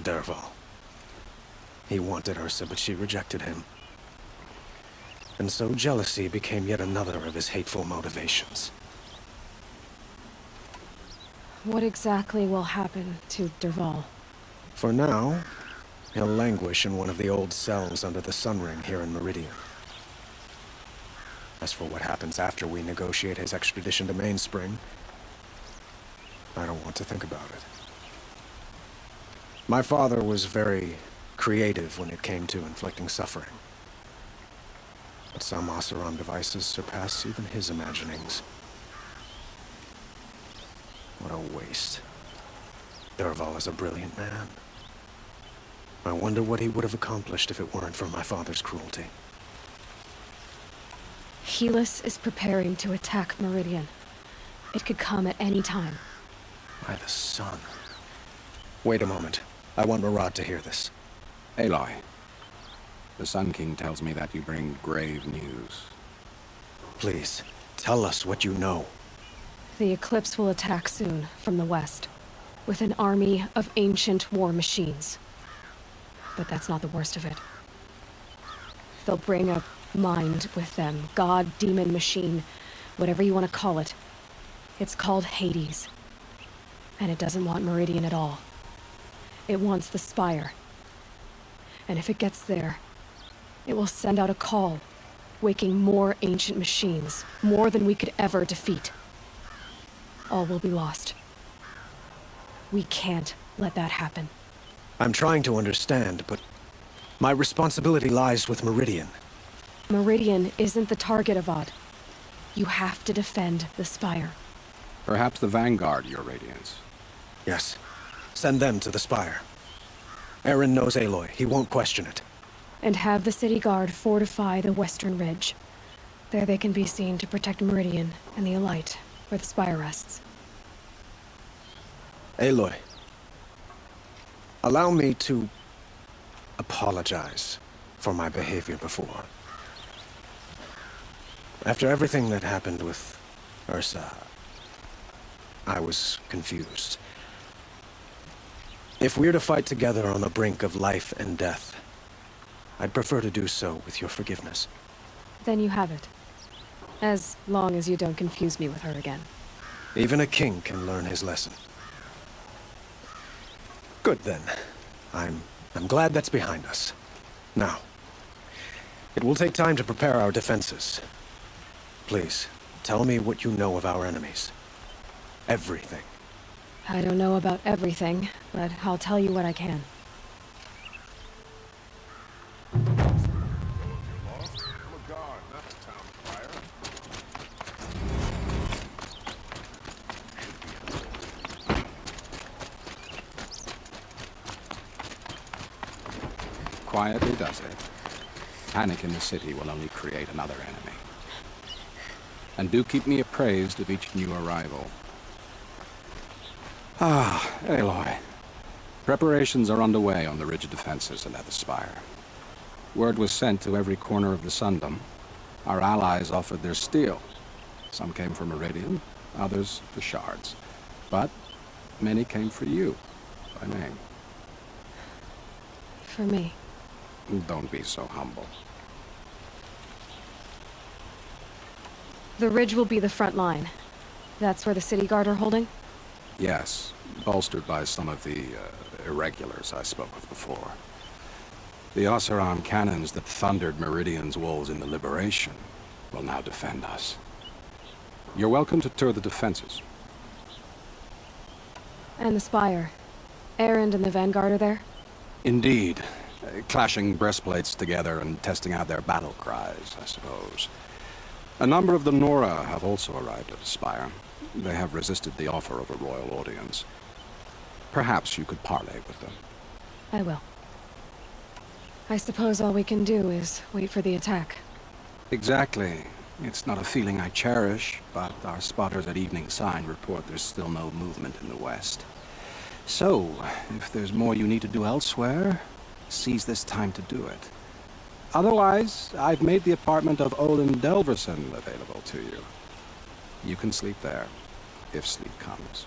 Derval. He wanted Ursa, but she rejected him. And so jealousy became yet another of his hateful motivations. What exactly will happen to Derval? For now, he'll languish in one of the old cells under the Sun Ring here in Meridian. As for what happens after we negotiate his extradition to Mainspring, I don't want to think about it. My father was very creative when it came to inflicting suffering. But some Oseram devices surpass even his imaginings. What a waste. Derval is a brilliant man. I wonder what he would have accomplished if it weren't for my father's cruelty. Helis is preparing to attack Meridian. It could come at any time. By the sun. Wait a moment. I want Murad to hear this. Aloy, the Sun King tells me that you bring grave news. Please, tell us what you know. The Eclipse will attack soon, from the west, with an army of ancient war machines. But that's not the worst of it. They'll bring a mind with them, god, demon, machine, whatever you want to call it. It's called Hades. And it doesn't want Meridian at all. It wants the Spire. And if it gets there, it will send out a call, waking more ancient machines, more than we could ever defeat. All will be lost. We can't let that happen. I'm trying to understand, but my responsibility lies with Meridian. Meridian isn't the target, Avad. You have to defend the Spire. Perhaps the Vanguard, Your Radiance. Yes. Send them to the Spire. Aaron knows Aloy. He won't question it. And have the City Guard fortify the Western Ridge. There they can be seen to protect Meridian and the Elite, where the Spire rests. Aloy, allow me to apologize for my behavior before. After everything that happened with Ursa, I was confused. If we're to fight together on the brink of life and death, I'd prefer to do so with your forgiveness. Then you have it. As long as you don't confuse me with her again. Even a king can learn his lesson. Good then. I'm glad that's behind us. Now, it will take time to prepare our defenses. Please, tell me what you know of our enemies. Everything. I don't know about everything, but I'll tell you what I can. Quietly does it. Panic in the city will only create another enemy. And do keep me appraised of each new arrival. Ah, Aloy. Preparations are underway on the ridge defenses and at the Spire. Word was sent to every corner of the Sundom. Our allies offered their steel. Some came for Meridian, others for shards. But many came for you, by name. For me. Don't be so humble. The ridge will be the front line. That's where the City Guard are holding? Yes, bolstered by some of the irregulars I spoke of before. The Oseram cannons that thundered Meridian's walls in the Liberation will now defend us. You're welcome to tour the defenses. And the Spire. Erend and the Vanguard are there? Indeed. Clashing breastplates together and testing out their battle cries, I suppose. A number of the Nora have also arrived at the Spire. They have resisted the offer of a royal audience. Perhaps you could parley with them. I will. I suppose all we can do is wait for the attack. Exactly. It's not a feeling I cherish, but our spotters at Evening Sign report there's still no movement in the west. So, if there's more you need to do elsewhere, seize this time to do it. Otherwise, I've made the apartment of Olin Delverson available to you. You can sleep there, if sleep comes.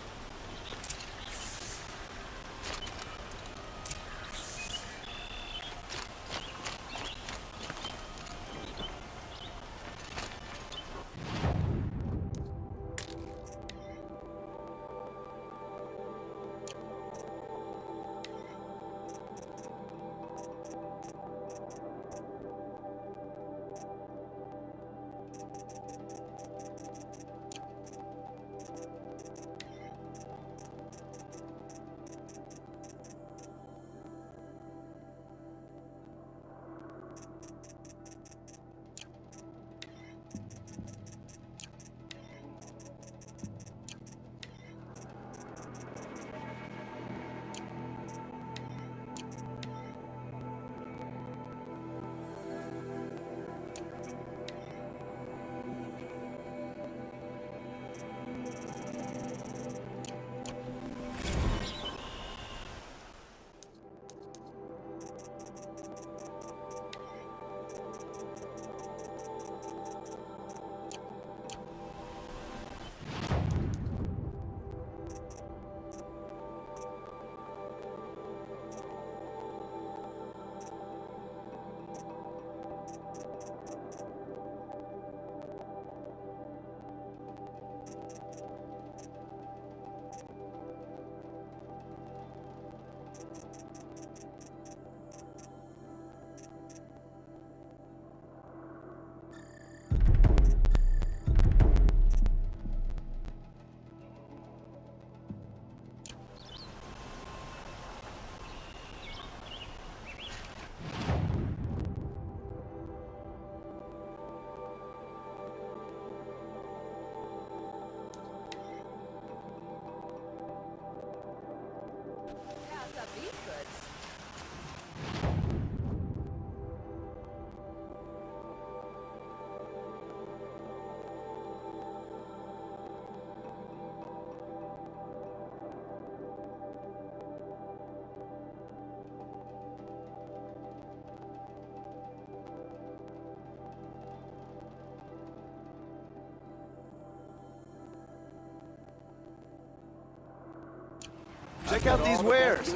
Check out these wares.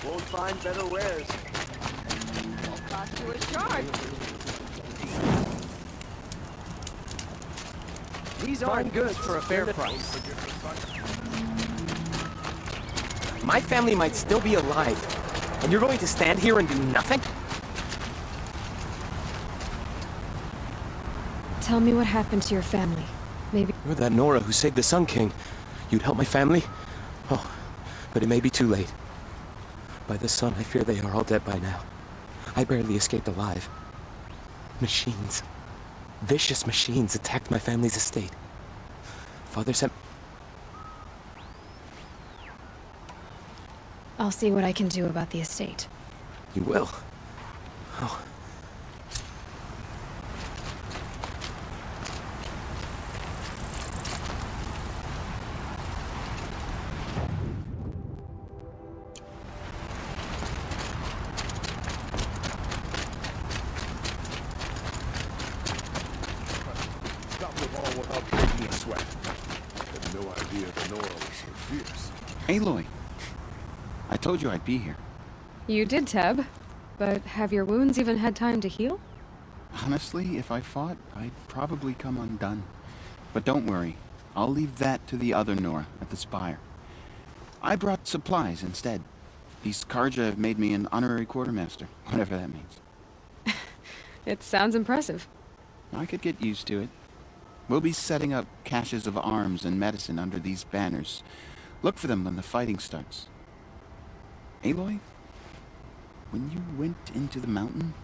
Won't find better wares. Won't cost you a charge. These aren't good for a fair price. My family might still be alive, and you're going to stand here and do nothing? Tell me what happened to your family. Maybe You're that Nora who saved the Sun King. You'd help my family? Oh, but it may be too late. By the sun, I fear they are all dead by now. I barely escaped alive. Machines. Vicious machines attacked my family's estate. Father sent... I'll see what I can do about the estate. You will? Oh. Aloy, I told you I'd be here. You did, Teb. But have your wounds even had time to heal? Honestly, if I fought, I'd probably come undone. But don't worry, I'll leave that to the other Nora at the Spire. I brought supplies instead. These Karja have made me an honorary quartermaster, whatever that means. It sounds impressive. I could get used to it. We'll be setting up caches of arms and medicine under these banners. Look for them when the fighting starts. Aloy, when you went into the mountain,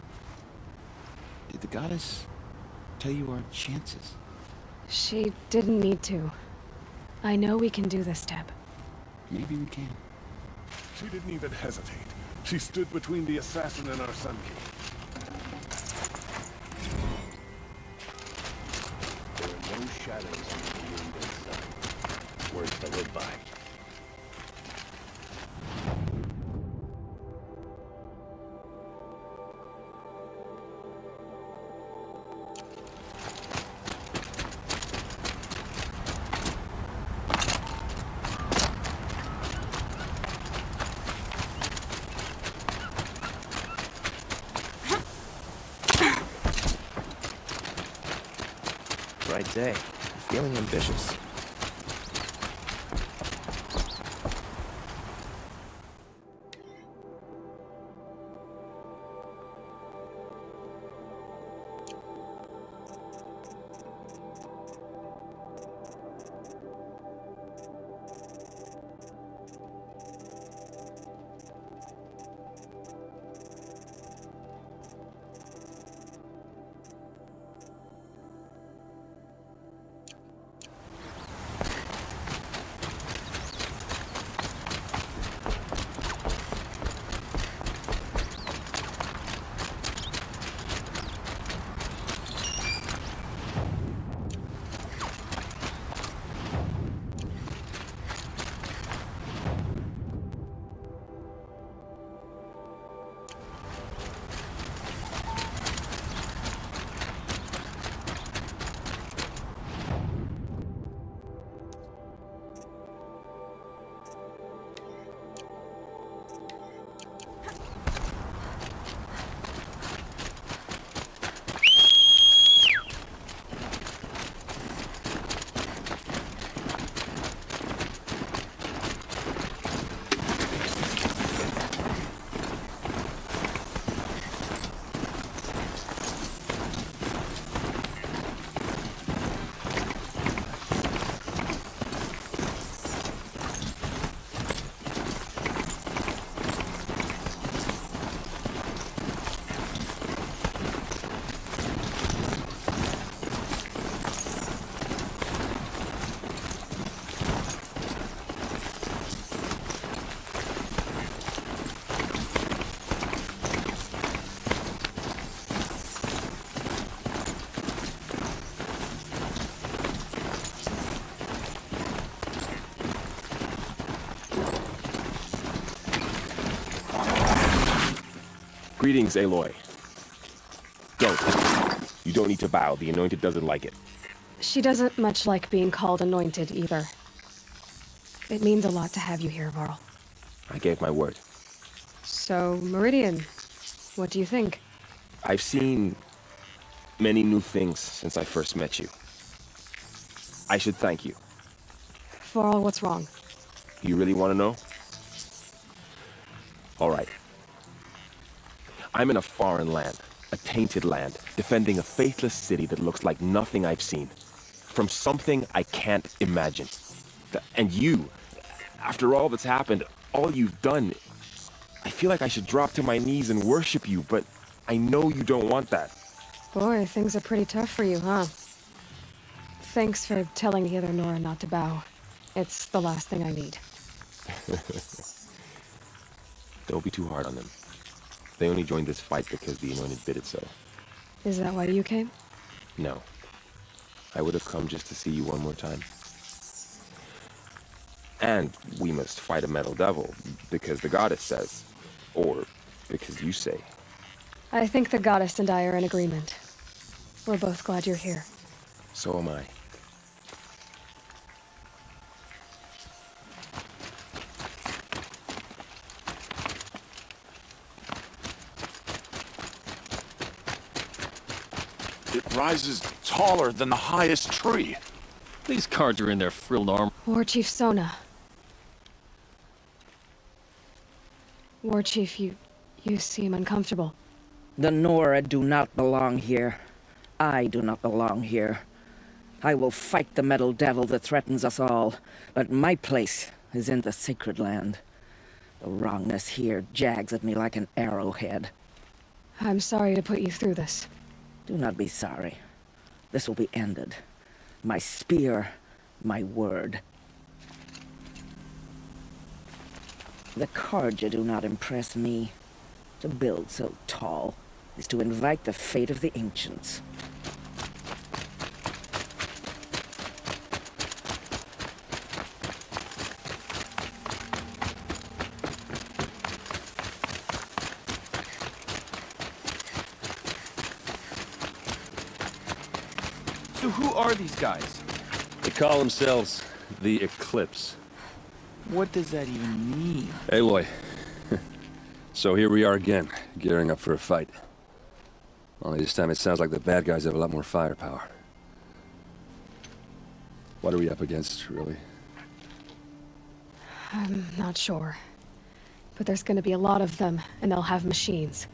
did the goddess tell you our chances? She didn't need to. I know we can do this, Teb. Maybe we can. She didn't even hesitate. She stood between the assassin and our Sun King. shadows under the noonday sun. Words to live by. Right day. Feeling ambitious. Greetings, Aloy. Don't. You don't need to bow. The Anointed doesn't like it. She doesn't much like being called anointed, either. It means a lot to have you here, Varl. I gave my word. So, Meridian, what do you think? I've seen many new things since I first met you. I should thank you. Varl, what's wrong? You really want to know? All right. I'm in a foreign land, a tainted land, defending a faithless city that looks like nothing I've seen. From something I can't imagine. And you, after all that's happened, all you've done, I feel like I should drop to my knees and worship you, but I know you don't want that. Boy, things are pretty tough for you, huh? Thanks for telling the other Nora not to bow. It's the last thing I need. Don't be too hard on them. They only joined this fight because the Anointed bid it so. Is that why you came? No. I would have come just to see you one more time. And we must fight a metal devil, because the goddess says. Or because you say. I think the goddess and I are in agreement. We're both glad you're here. So am I. It rises taller than the highest tree. These cards are in their frilled armor. War Chief Sona. War Chief, you seem uncomfortable. The Nora do not belong here. I do not belong here. I will fight the metal devil that threatens us all, but my place is in the sacred land. The wrongness here jags at me like an arrowhead. I'm sorry to put you through this. Do not be sorry. This will be ended. My spear, my word. The Carja do not impress me. To build so tall is to invite the fate of the ancients. So who are these guys? They call themselves the Eclipse. What does that even mean? Aloy. So here we are again, gearing up for a fight. Only this time it sounds like the bad guys have a lot more firepower. What are we up against, really? I'm not sure. But there's gonna be a lot of them, and they'll have machines.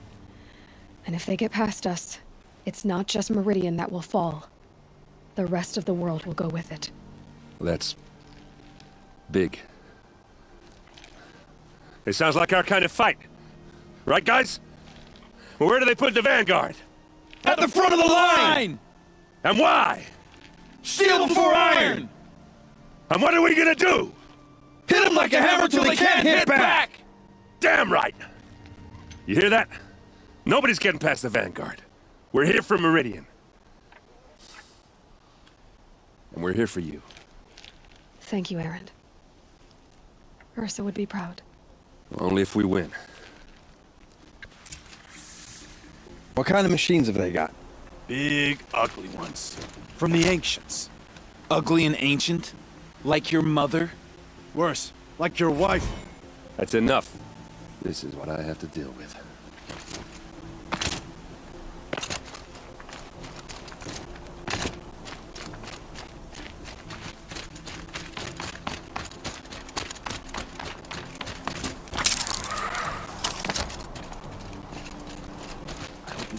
And if they get past us, it's not just Meridian that will fall. The rest of the world will go with it. That's big. It sounds like our kind of fight. Right, guys? Well, where do they put the Vanguard? At the front of the line! And why? Steel before iron! And what are we gonna do? Hit them like a hammer till they can't hit back! Damn right! You hear that? Nobody's getting past the Vanguard. We're here for Meridian. And we're here for you. Thank you, Erend. Ursa would be proud. Only if we win. What kind of machines have they got? Big, ugly ones. From the ancients. Ugly and ancient? Like your mother? Worse, like your wife. That's enough. This is what I have to deal with.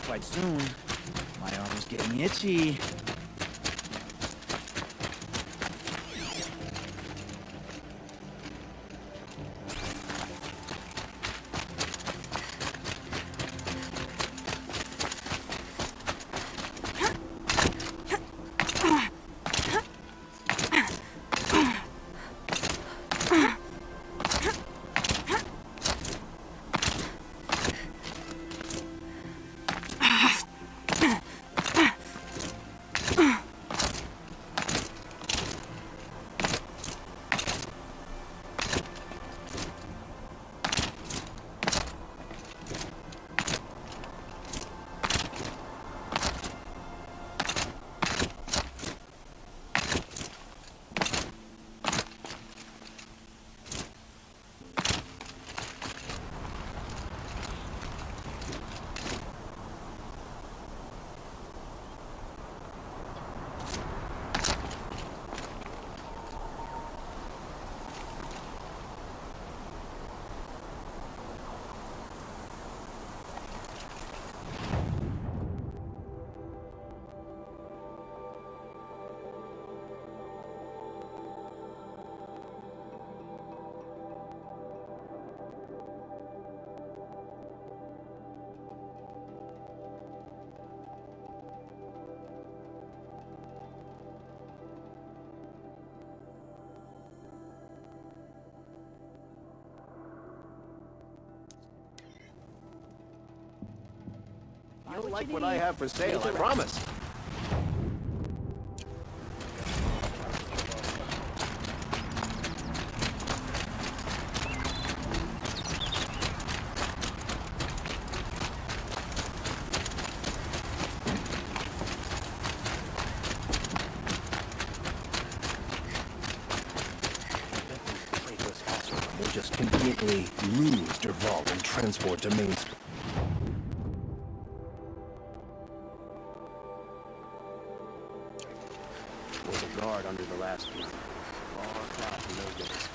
Quite soon. My arm is getting itchy. You'll like what I have for sale, I promise. Will just conveniently lose their vault and transport to Main Street. Was a guard under the last one. Far cloud in those days.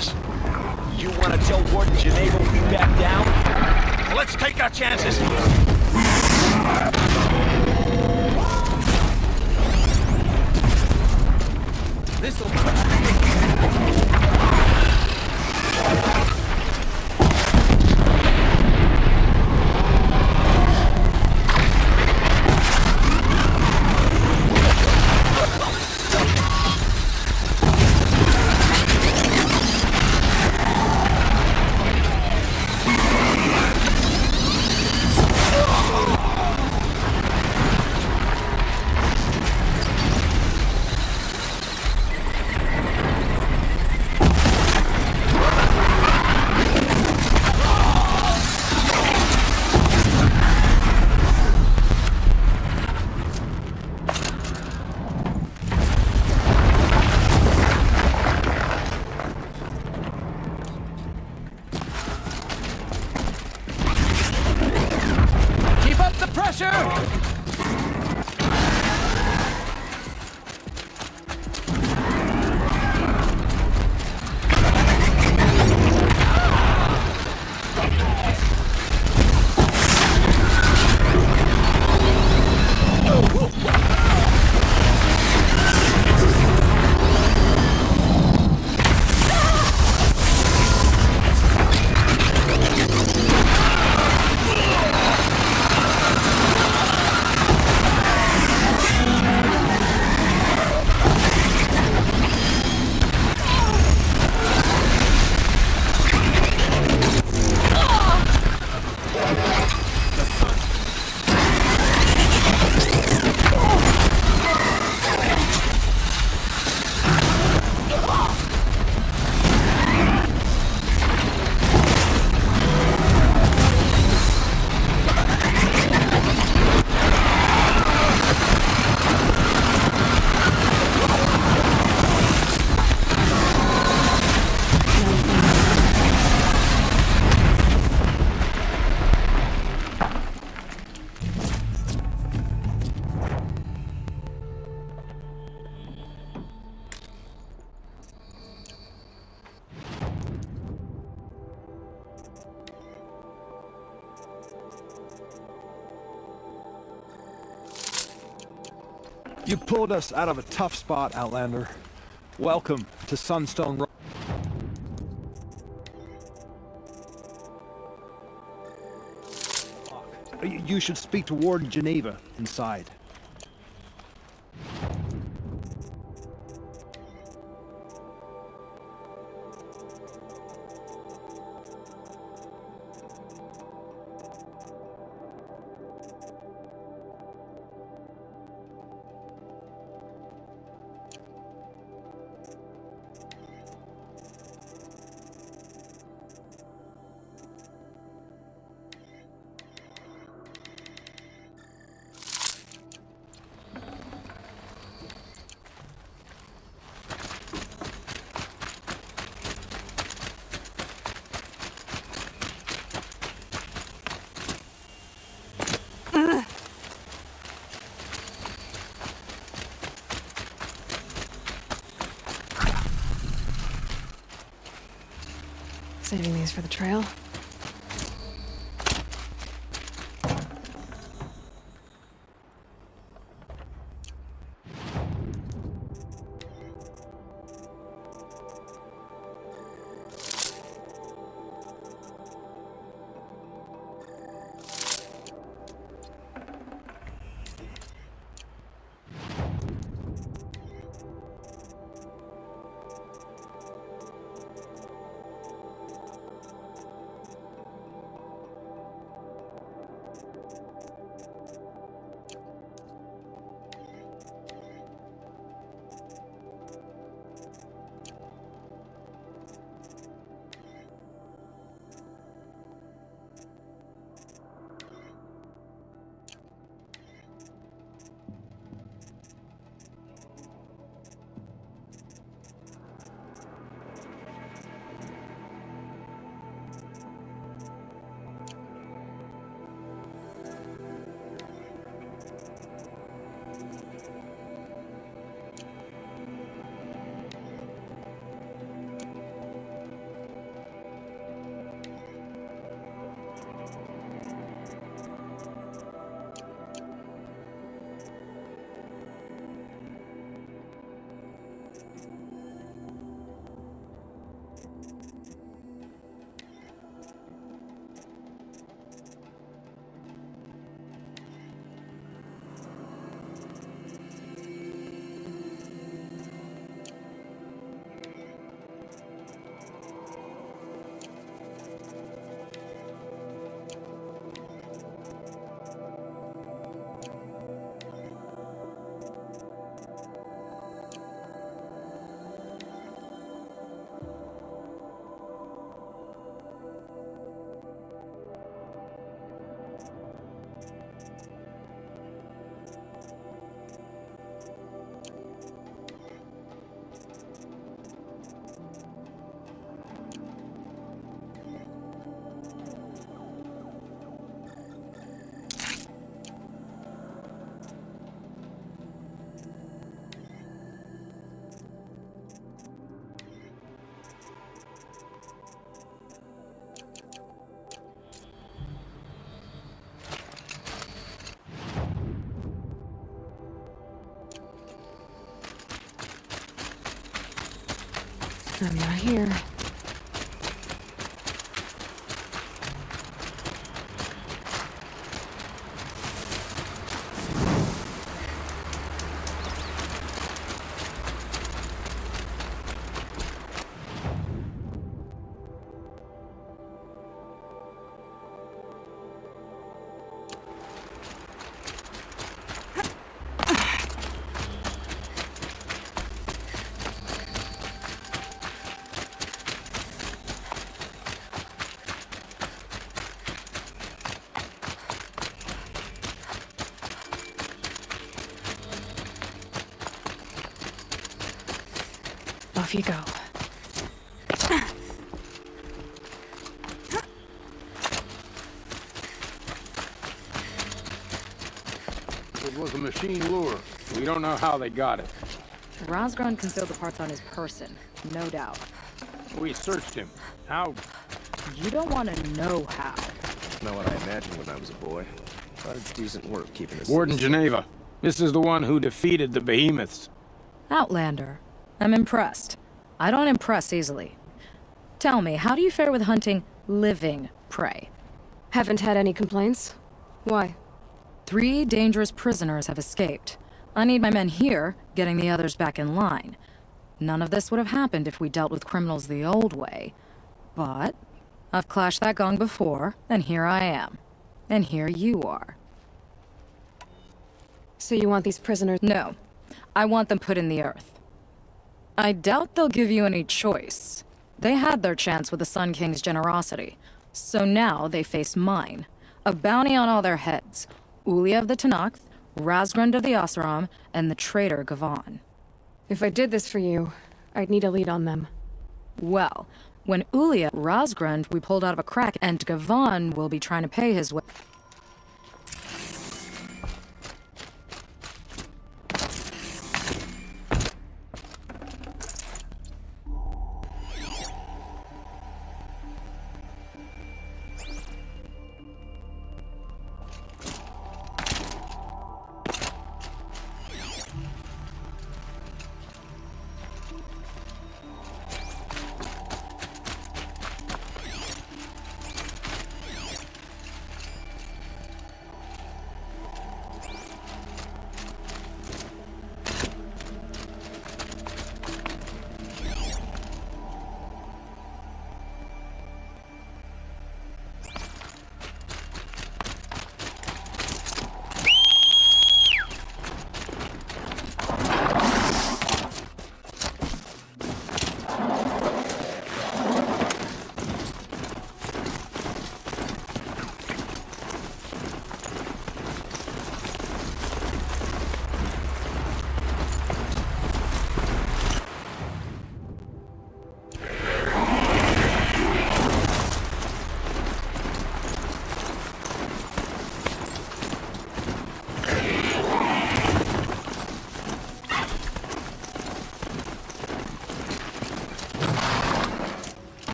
chances. You want to tell Warden Geneva we back down? Well, let's take our chances. This'll... Keep up the pressure! You pulled us out of a tough spot, Outlander. Welcome to Sunstone Rock. You should speak to Warden Geneva inside. Saving these for the trail. I'm not here. Off you go. It was a machine lure. We don't know how they got it. Rosgrund concealed the parts on his person, no doubt. We searched him. How? You don't want to know how. Not what I imagined when I was a boy. But it's decent work keeping us. Warden Geneva. This is the one who defeated the behemoths. Outlander. I'm impressed. I don't impress easily. Tell me, how do you fare with hunting living prey? Haven't had any complaints. Why? 3 dangerous prisoners have escaped. I need my men here, getting the others back in line. None of this would have happened if we dealt with criminals the old way. But I've clashed that gong before, and here I am. And here you are. So you want these prisoners? No. I want them put in the earth. I doubt they'll give you any choice. They had their chance with the Sun King's generosity. So now they face mine. A bounty on all their heads. Ulia of the Tenakth, Razgrund of the Oseram, and the traitor Gavan. If I did this for you, I'd need a lead on them. Well, when Ulia, Razgrund, we pulled out of a crack, and Gavan will be trying to pay his way.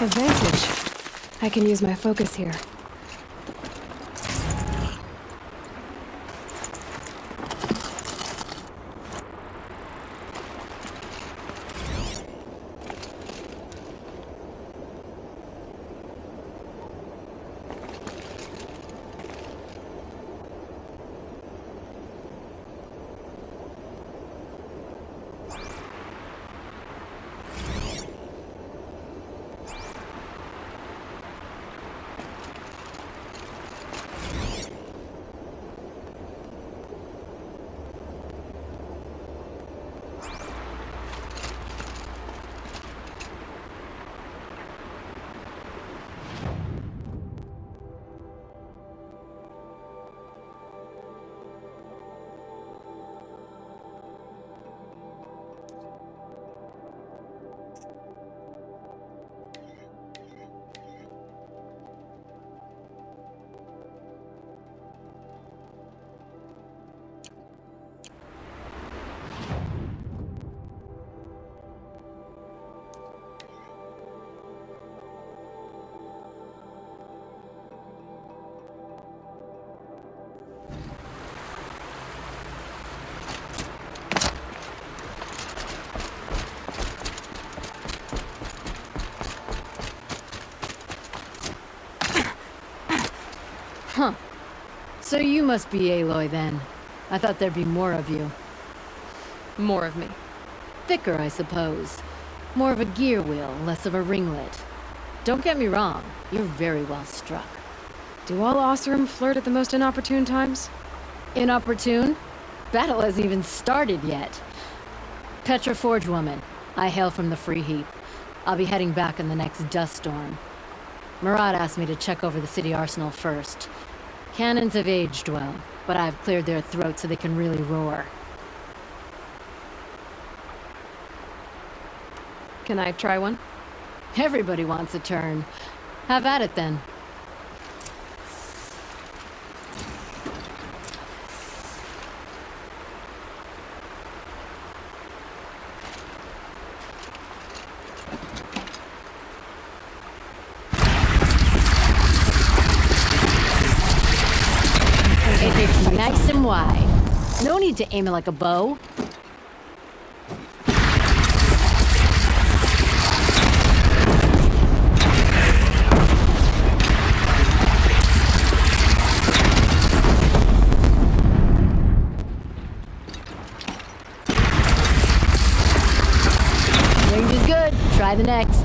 Advantage. I can use my focus here. So you must be Aloy then. I thought there'd be more of you. More of me. Thicker, I suppose. More of a gear wheel, less of a ringlet. Don't get me wrong, you're very well struck. Do all Oseram flirt at the most inopportune times? Inopportune? Battle hasn't even started yet. Petra Forge woman. I hail from the Free Heap. I'll be heading back in the next dust storm. Murad asked me to check over the city arsenal first. Cannons have aged well, but I've cleared their throats so they can really roar. Can I try one? Everybody wants a turn. Have at it then. It's nice and wide. No need to aim it like a bow. Range is good. Try the next.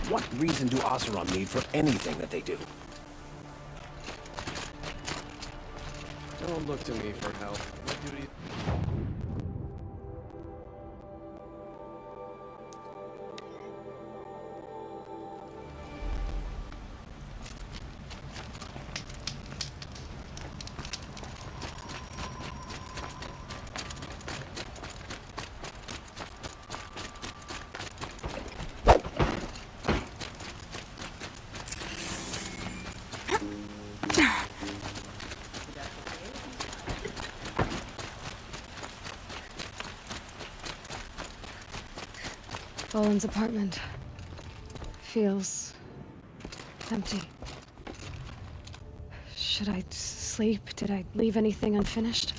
What reason do Oseram need for anything that they do? Don't look to me for help. My duty. Boland's apartment feels empty. Should I sleep? Did I leave anything unfinished?